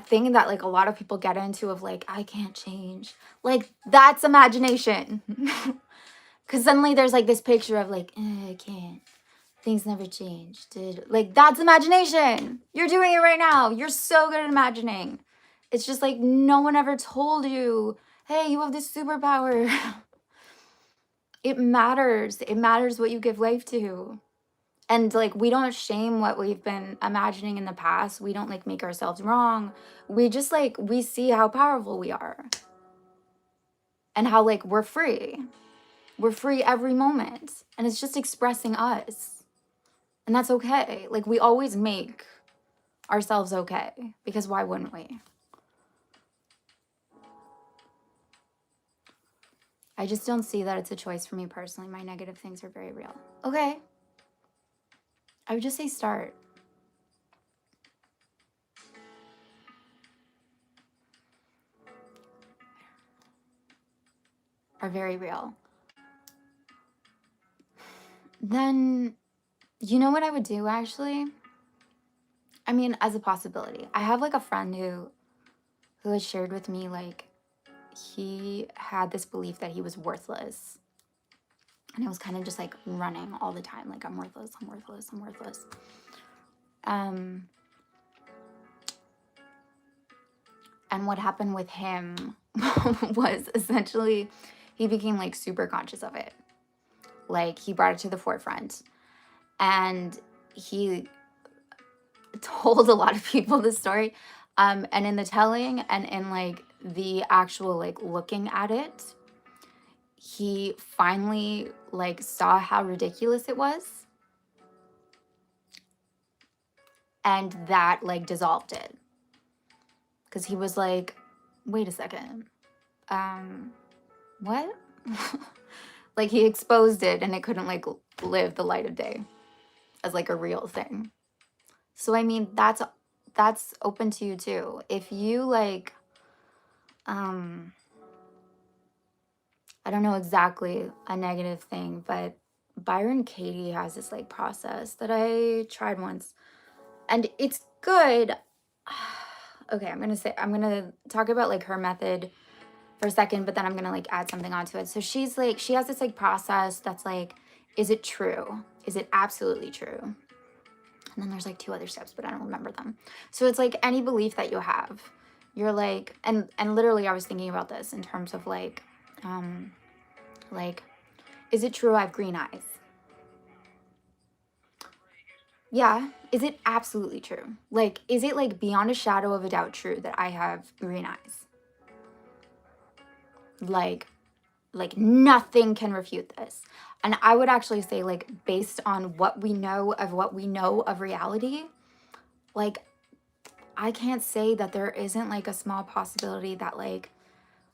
thing that like a lot of people get into of like, I can't change. Like, that's imagination. Because suddenly there's like this picture of like, I can't. Things never change. Like, that's imagination. You're doing it right now. You're so good at imagining. It's just like no one ever told you, hey, you have this superpower. It matters. It matters what you give life to. And like, we don't shame what we've been imagining in the past. We don't like make ourselves wrong. We just like, we see how powerful we are and how like we're free. We're free every moment. And it's just expressing us. And that's okay. Like, we always make ourselves okay, because why wouldn't we? I just don't see that it's a choice for me personally. My negative things are very real. Okay. I would just say start. Are very real. Then, you know what I would do actually? I mean, as a possibility. I have like a friend who has shared with me like he had this belief that he was worthless. And it was kind of just like running all the time. Like, I'm worthless, I'm worthless, I'm worthless. And what happened with him was essentially he became like super conscious of it. Like, he brought it to the forefront. And he told a lot of people this story. And in the telling and in like the actual like looking at it, he finally like saw how ridiculous it was. And that like dissolved it. Because he was like, wait a second. What? Like he exposed it and it couldn't like live the light of day as like a real thing. So I mean, that's open to you too. If you like, I don't know exactly a negative thing, but Byron Katie has this like process that I tried once and it's good. Okay, I'm gonna talk about like her method for a second, but then I'm gonna like add something onto it. So she's like, she has this like process that's like, is it true? Is it absolutely true? And then there's like 2 other steps, but I don't remember them. So it's like any belief that you have, you're like, and literally I was thinking about this in terms of like, is it true I have green eyes? Yeah. Is it absolutely true? Like, is it like beyond a shadow of a doubt true that I have green eyes? Like nothing can refute this. And I would actually say, like, based on what we know of reality, like, I can't say that there isn't like a small possibility that like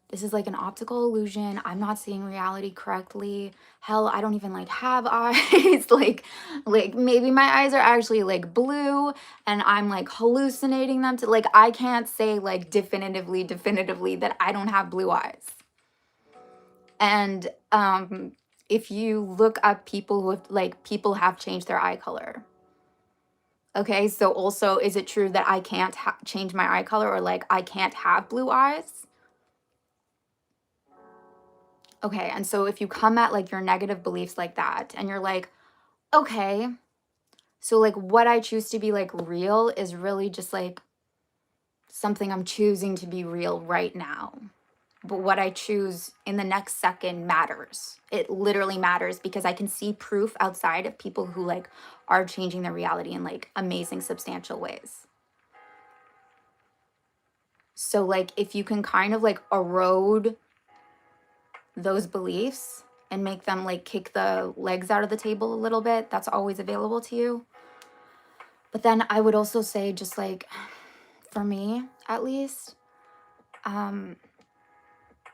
this is like an optical illusion. I'm not seeing reality correctly. Hell, I don't even like have eyes. like maybe my eyes are actually like blue and I'm like hallucinating them to like I can't say like definitively that I don't have blue eyes. And if you look up people who have like people have changed their eye color. Okay, so also is it true that I can't change my eye color or like I can't have blue eyes? Okay, and so if you come at like your negative beliefs like that and you're like, okay, so like what I choose to be like real is really just like something I'm choosing to be real right now. But what I choose in the next second matters. It literally matters because I can see proof outside of people who like are changing their reality in like amazing substantial ways. So like if you can kind of like erode those beliefs and make them like kick the legs out of the table a little bit, that's always available to you. But then I would also say just like for me at least,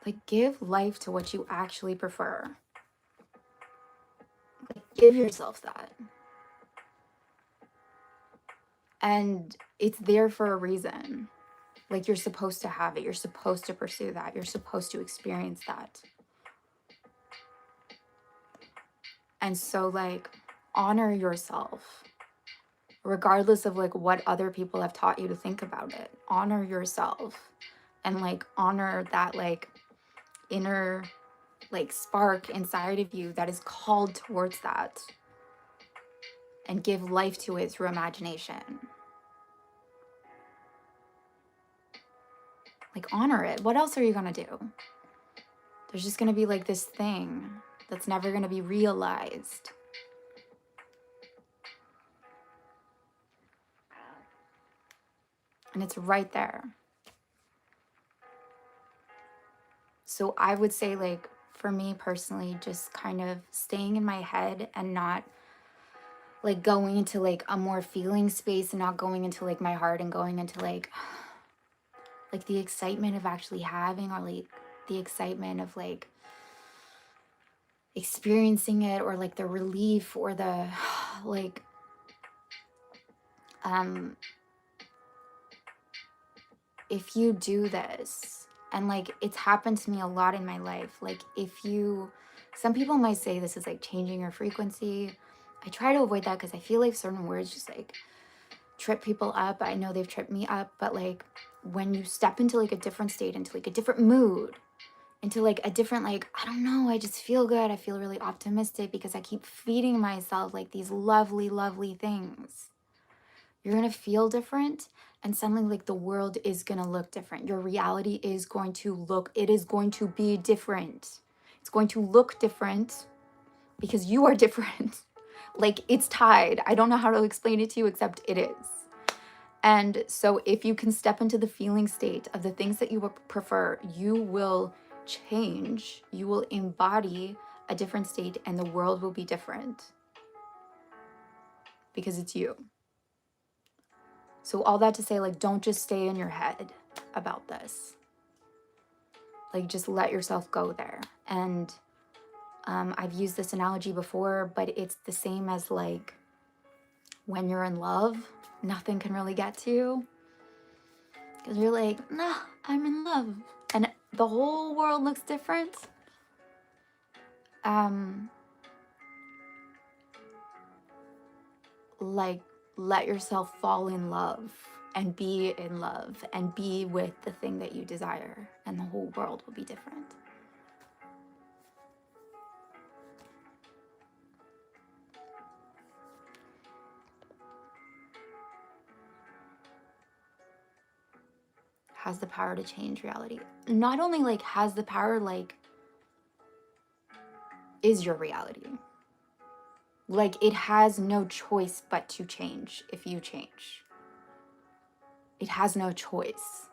like give life to what you actually prefer. Like give yourself that. And it's there for a reason. Like you're supposed to have it. You're supposed to pursue that. You're supposed to experience that. And so like honor yourself regardless of like what other people have taught you to think about it. Honor yourself and like honor that like inner like spark inside of you that is called towards that and give life to it through imagination. Like honor it. What else are you gonna do? There's just gonna be like this thing that's never gonna be realized. And it's right there. So I would say like for me personally, just kind of staying in my head and not like going into like a more feeling space and not going into like my heart and going into like the excitement of actually having or like the excitement of like experiencing it or like the relief or the like if you do this and like it's happened to me a lot in my life, like if you some people might say this is like changing your frequency. I try to avoid that because I feel like certain words just like trip people up. I know they've tripped me up, but like when you step into like a different state, into like a different mood, into like a different like I don't know, I just feel good. I feel really optimistic because I keep feeding myself like these lovely things. You're going to feel different and suddenly like the world is going to look different. Your reality is going to look, it is going to be different. It's going to look different because you are different. Like it's tied. I don't know how to explain it to you except it is. And so if you can step into the feeling state of the things that you prefer, you will change. You will embody a different state and the world will be different because it's you. So all that to say, like, don't just stay in your head about this. Like, just let yourself go there. And I've used this analogy before, but it's the same as like when you're in love, nothing can really get to you because you're like, nah, I'm in love. And the whole world looks different. Like, let yourself fall in love and be in love and be with the thing that you desire, and the whole world will be different. Has the power to change reality. Not only like has the power, like is your reality. Like, it has no choice but to change if you change. It has no choice.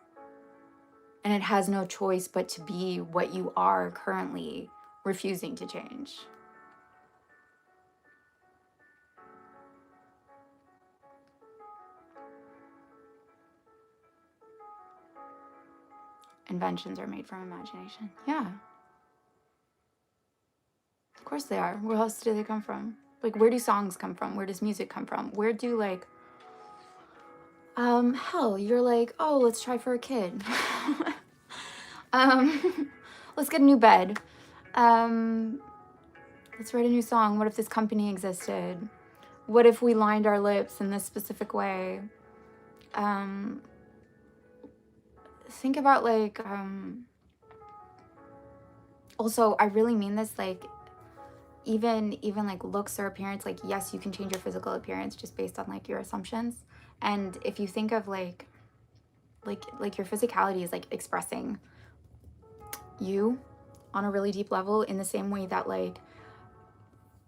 And it has no choice but to be what you are currently refusing to change. Inventions are made from imagination. Yeah. Of course they are. Where else do they come from? Like, where do songs come from? Where does music come from? Where do, like, hell, you're like, oh, let's try for a kid. Let's get a new bed. Let's write a new song. What if this company existed? What if we lined our lips in this specific way? Think about like, also, I really mean this, like, even like looks or appearance, like, yes, you can change your physical appearance just based on like your assumptions. And if you think of like your physicality is like expressing you on a really deep level, in the same way that like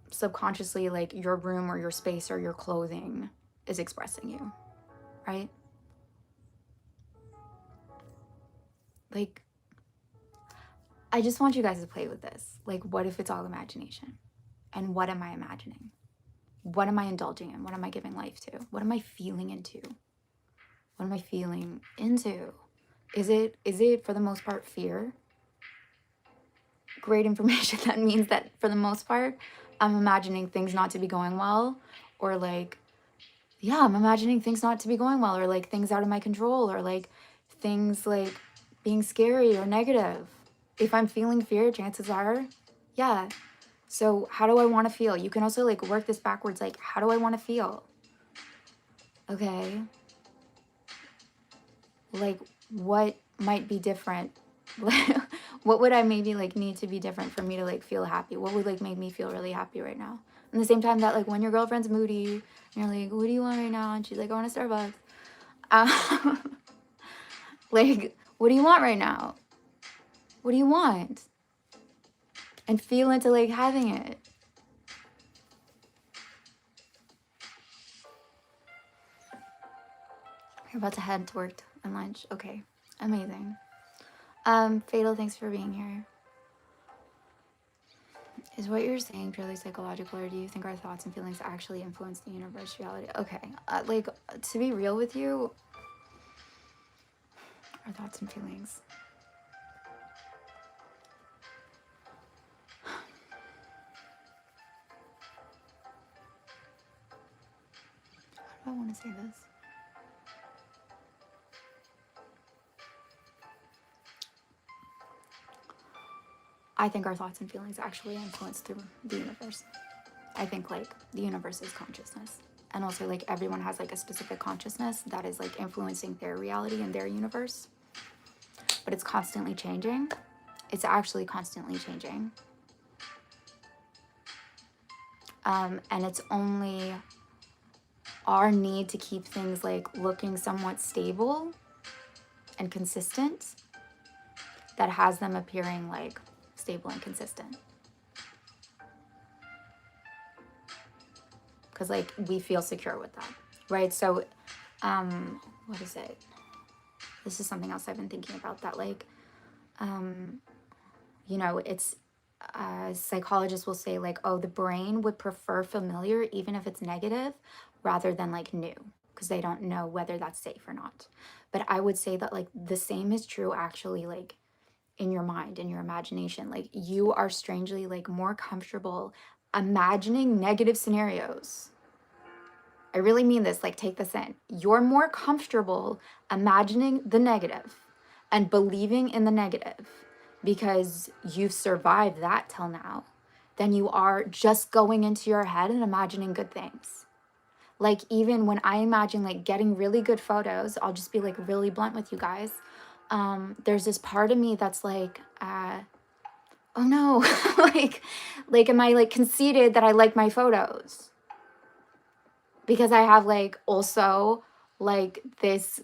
subconsciously like your room or your space or your clothing is expressing you, right? Like, I just want you guys to play with this. Like, what if it's all imagination? And what am I imagining? What am I indulging in? What am I giving life to? What am I feeling into? What am I feeling into? Is it for the most part fear? Great information. That means that for the most part, I'm imagining things not to be going well, or like, yeah, I'm imagining things not to be going well, or like things out of my control, or like things like being scary or negative. If I'm feeling fear, chances are, yeah. So how do I want to feel? You can also like work this backwards. Like, how do I want to feel? Okay. Like, what might be different? What would I maybe like need to be different for me to like feel happy? What would like make me feel really happy right now? And the same time that like when your girlfriend's moody and you're like, what do you want right now? And she's like, I want a Starbucks. Like, what do you want right now? What do you want? And feel into like having it. You're about to head to work and lunch. Okay, amazing. Fatal, thanks for being here. Is what you're saying purely psychological, or do you think our thoughts and feelings actually influence the universe reality? Okay, like, to be real with you, our thoughts and feelings. How do I want to say this? I think our thoughts and feelings actually influence through the universe. I think like the universe is consciousness. And also like everyone has like a specific consciousness that is like influencing their reality and their universe. But it's constantly changing. It's actually constantly changing. And it's only our need to keep things like looking somewhat stable and consistent that has them appearing like stable and consistent. Because like we feel secure with that, right? So what is it? This is something else I've been thinking about, that like you know, it's psychologists will say like, oh, the brain would prefer familiar even if it's negative rather than like new, because they don't know whether that's safe or not. But I would say that like the same is true actually like in your mind, in your imagination. Like you are strangely like more comfortable imagining negative scenarios. I really mean this, like take this in. You're more comfortable imagining the negative and believing in the negative because you've survived that till now than you are just going into your head and imagining good things. Like even when I imagine like getting really good photos, I'll just be like really blunt with you guys. There's this part of me that's like, oh no, like am I like conceited that I like my photos? Because I have like also like this,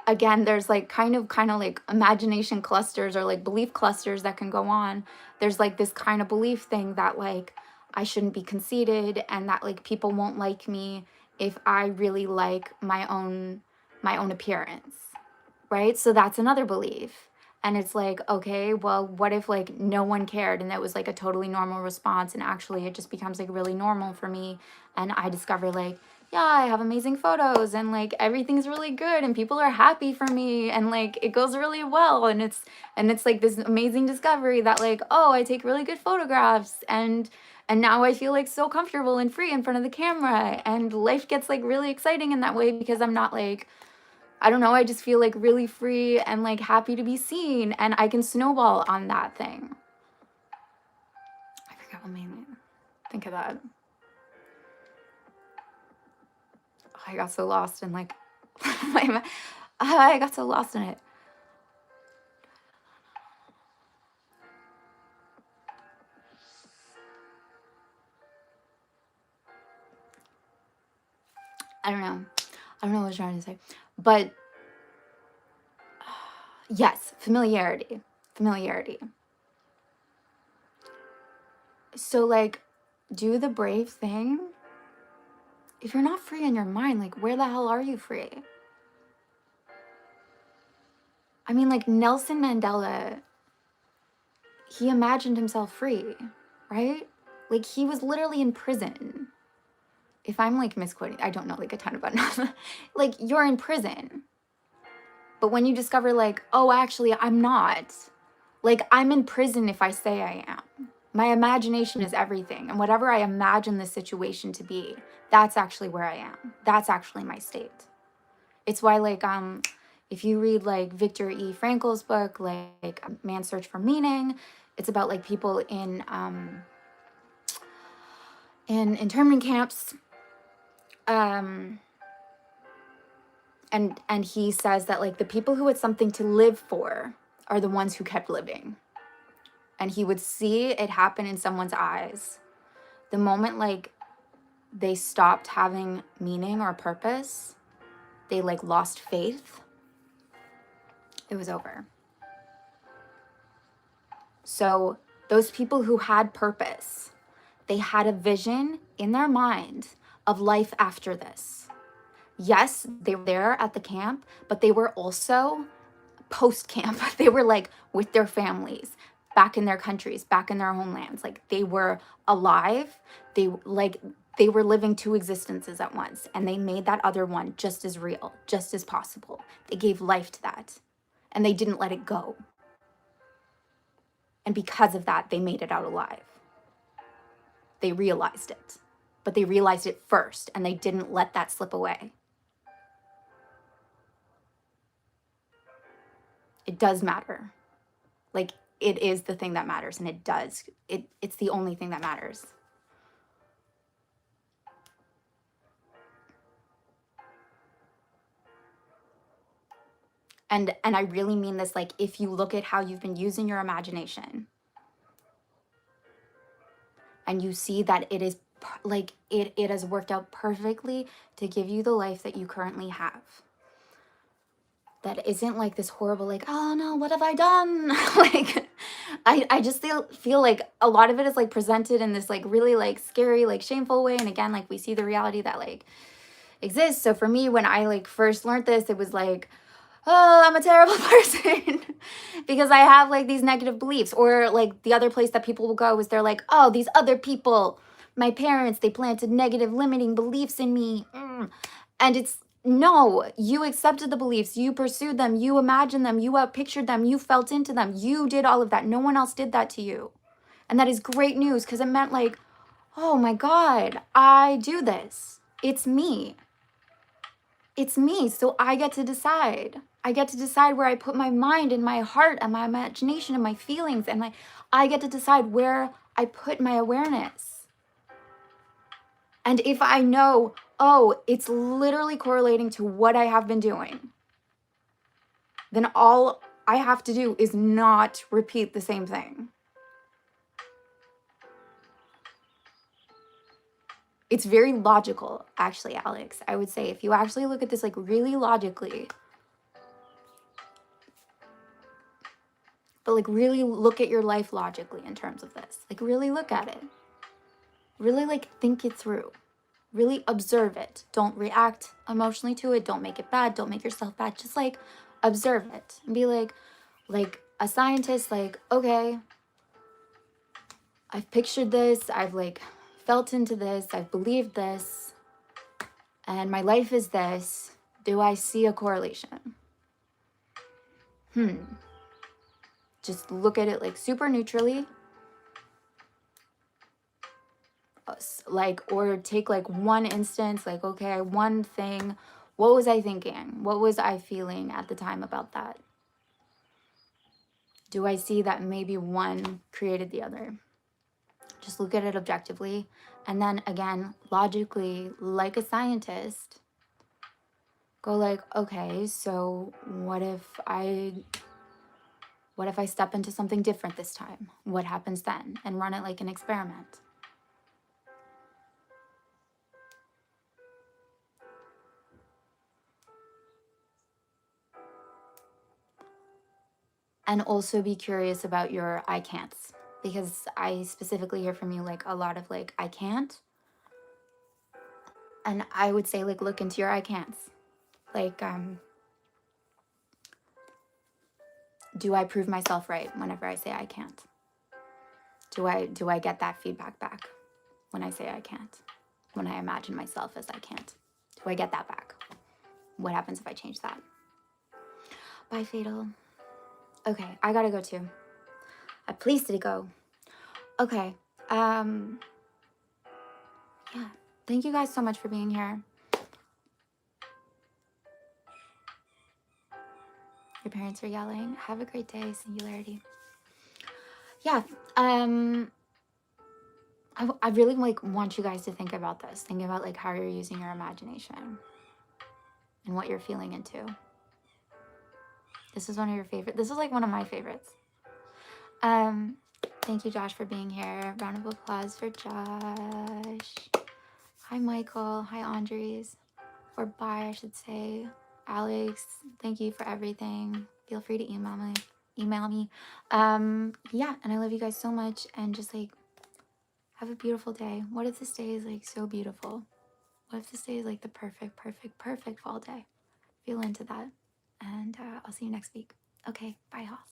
again, there's like kind of like imagination clusters or like belief clusters that can go on. There's like this kind of belief thing that like I shouldn't be conceited and that like people won't like me if I really like my own appearance, right? So that's another belief. And it's like, okay, well, what if like no one cared and that was like a totally normal response and actually it just becomes like really normal for me and I discover like, yeah, I have amazing photos and like everything's really good and people are happy for me and like it goes really well and it's like this amazing discovery that like, oh, I take really good photographs and now I feel like so comfortable and free in front of the camera and life gets like really exciting in that way because I'm not like, I don't know, I just feel like really free and like happy to be seen and I can snowball on that thing. I forgot what made me think of that. Oh, I got so lost in like, I got so lost in it. I don't know. I don't know what I was trying to say. But yes, familiarity. Familiarity. So like do the brave thing. If you're not free in your mind, like where the hell are you free? I mean, like Nelson Mandela, he imagined himself free, right? Like he was literally in prison. If I'm like misquoting, I don't know like a ton about Nelson. Like you're in prison. But when you discover like, oh, actually I'm not. Like I'm in prison if I say I am. My imagination is everything. And whatever I imagine the situation to be, that's actually where I am. That's actually my state. It's why like if you read like Viktor E. Frankl's book, like Man's Search for Meaning, it's about like people in internment camps. And he says that like the people who had something to live for are the ones who kept living. And he would see it happen in someone's eyes. The moment like they stopped having meaning or purpose, they like lost faith, it was over. So those people who had purpose, they had a vision in their mind of life after this. Yes, they were there at the camp, but they were also post-camp. They were like with their families, back in their countries, back in their homelands. Like they were alive. They were living two existences at once, and they made that other one just as real, just as possible. They gave life to that, and they didn't let it go. And because of that, they made it out alive. They realized it, but they realized it first, and they didn't let that slip away. It does matter. Like it is the thing that matters, and it does. It's the only thing that matters. And I really mean this, like if you look at how you've been using your imagination and you see that it is like it has worked out perfectly to give you the life that you currently have. That isn't like this horrible, like, oh no, what have I done? Like, I just feel like a lot of it is like presented in this like really like scary, like shameful way. And again, like we see the reality that like exists. So for me, when I like first learned this, it was like, oh, I'm a terrible person because I have like these negative beliefs. Or like the other place that people will go is they're like, oh, these other people, my parents, they planted negative limiting beliefs in me. And it's No, you accepted the beliefs, you pursued them, you imagined them, you pictured them, you felt into them, you did all of that. No one else did that to you. And that is great news because it meant like, oh my God, I do this. It's me. It's me. So I get to decide. I get to decide where I put my mind and my heart and my imagination and my feelings and I get to decide where I put my awareness. And if I know, oh, it's literally correlating to what I have been doing, then all I have to do is not repeat the same thing. It's very logical, actually, Alex. I would say if you actually look at this like really logically, but like really look at your life logically in terms of this, like really look at it, really like think it through, really observe it. Don't react emotionally to it. Don't make it bad. Don't make yourself bad. Just like observe it and be like a scientist, like, okay, I've pictured this. I've like felt into this. I've believed this. And my life is this. Do I see a correlation? Just look at it like super neutrally. Like, or take like one instance, like, okay, one thing. What was I thinking? What was I feeling at the time about that? Do I see that maybe one created the other? Just look at it objectively. And then again, logically, like a scientist, go like, okay, so what if I step into something different this time? What happens then? And run it like an experiment. And also be curious about your I can'ts, because I specifically hear from you like a lot of like, I can't. And I would say like, look into your I can'ts. Like, do I prove myself right whenever I say I can't? Do I get that feedback back when I say I can't? When I imagine myself as I can't? Do I get that back? What happens if I change that? Bye, Fatal. Okay, I gotta go too. A place to go. Okay. Yeah. Thank you guys so much for being here. Your parents are yelling. Have a great day, Singularity. Yeah. I really like want you guys to think about this. Think about like how you're using your imagination and what you're feeling into. This is one of your favorite. This is like one of my favorites. Thank you, Josh, for being here. Round of applause for Josh. Hi, Michael. Hi, Andres. Or bye, I should say. Alex, thank you for everything. Feel free to email me. Yeah, and I love you guys so much. And just like, have a beautiful day. What if this day is like so beautiful? What if this day is like the perfect, perfect, perfect fall day? Feel into that. And I'll see you next week. Okay, bye, Hoss.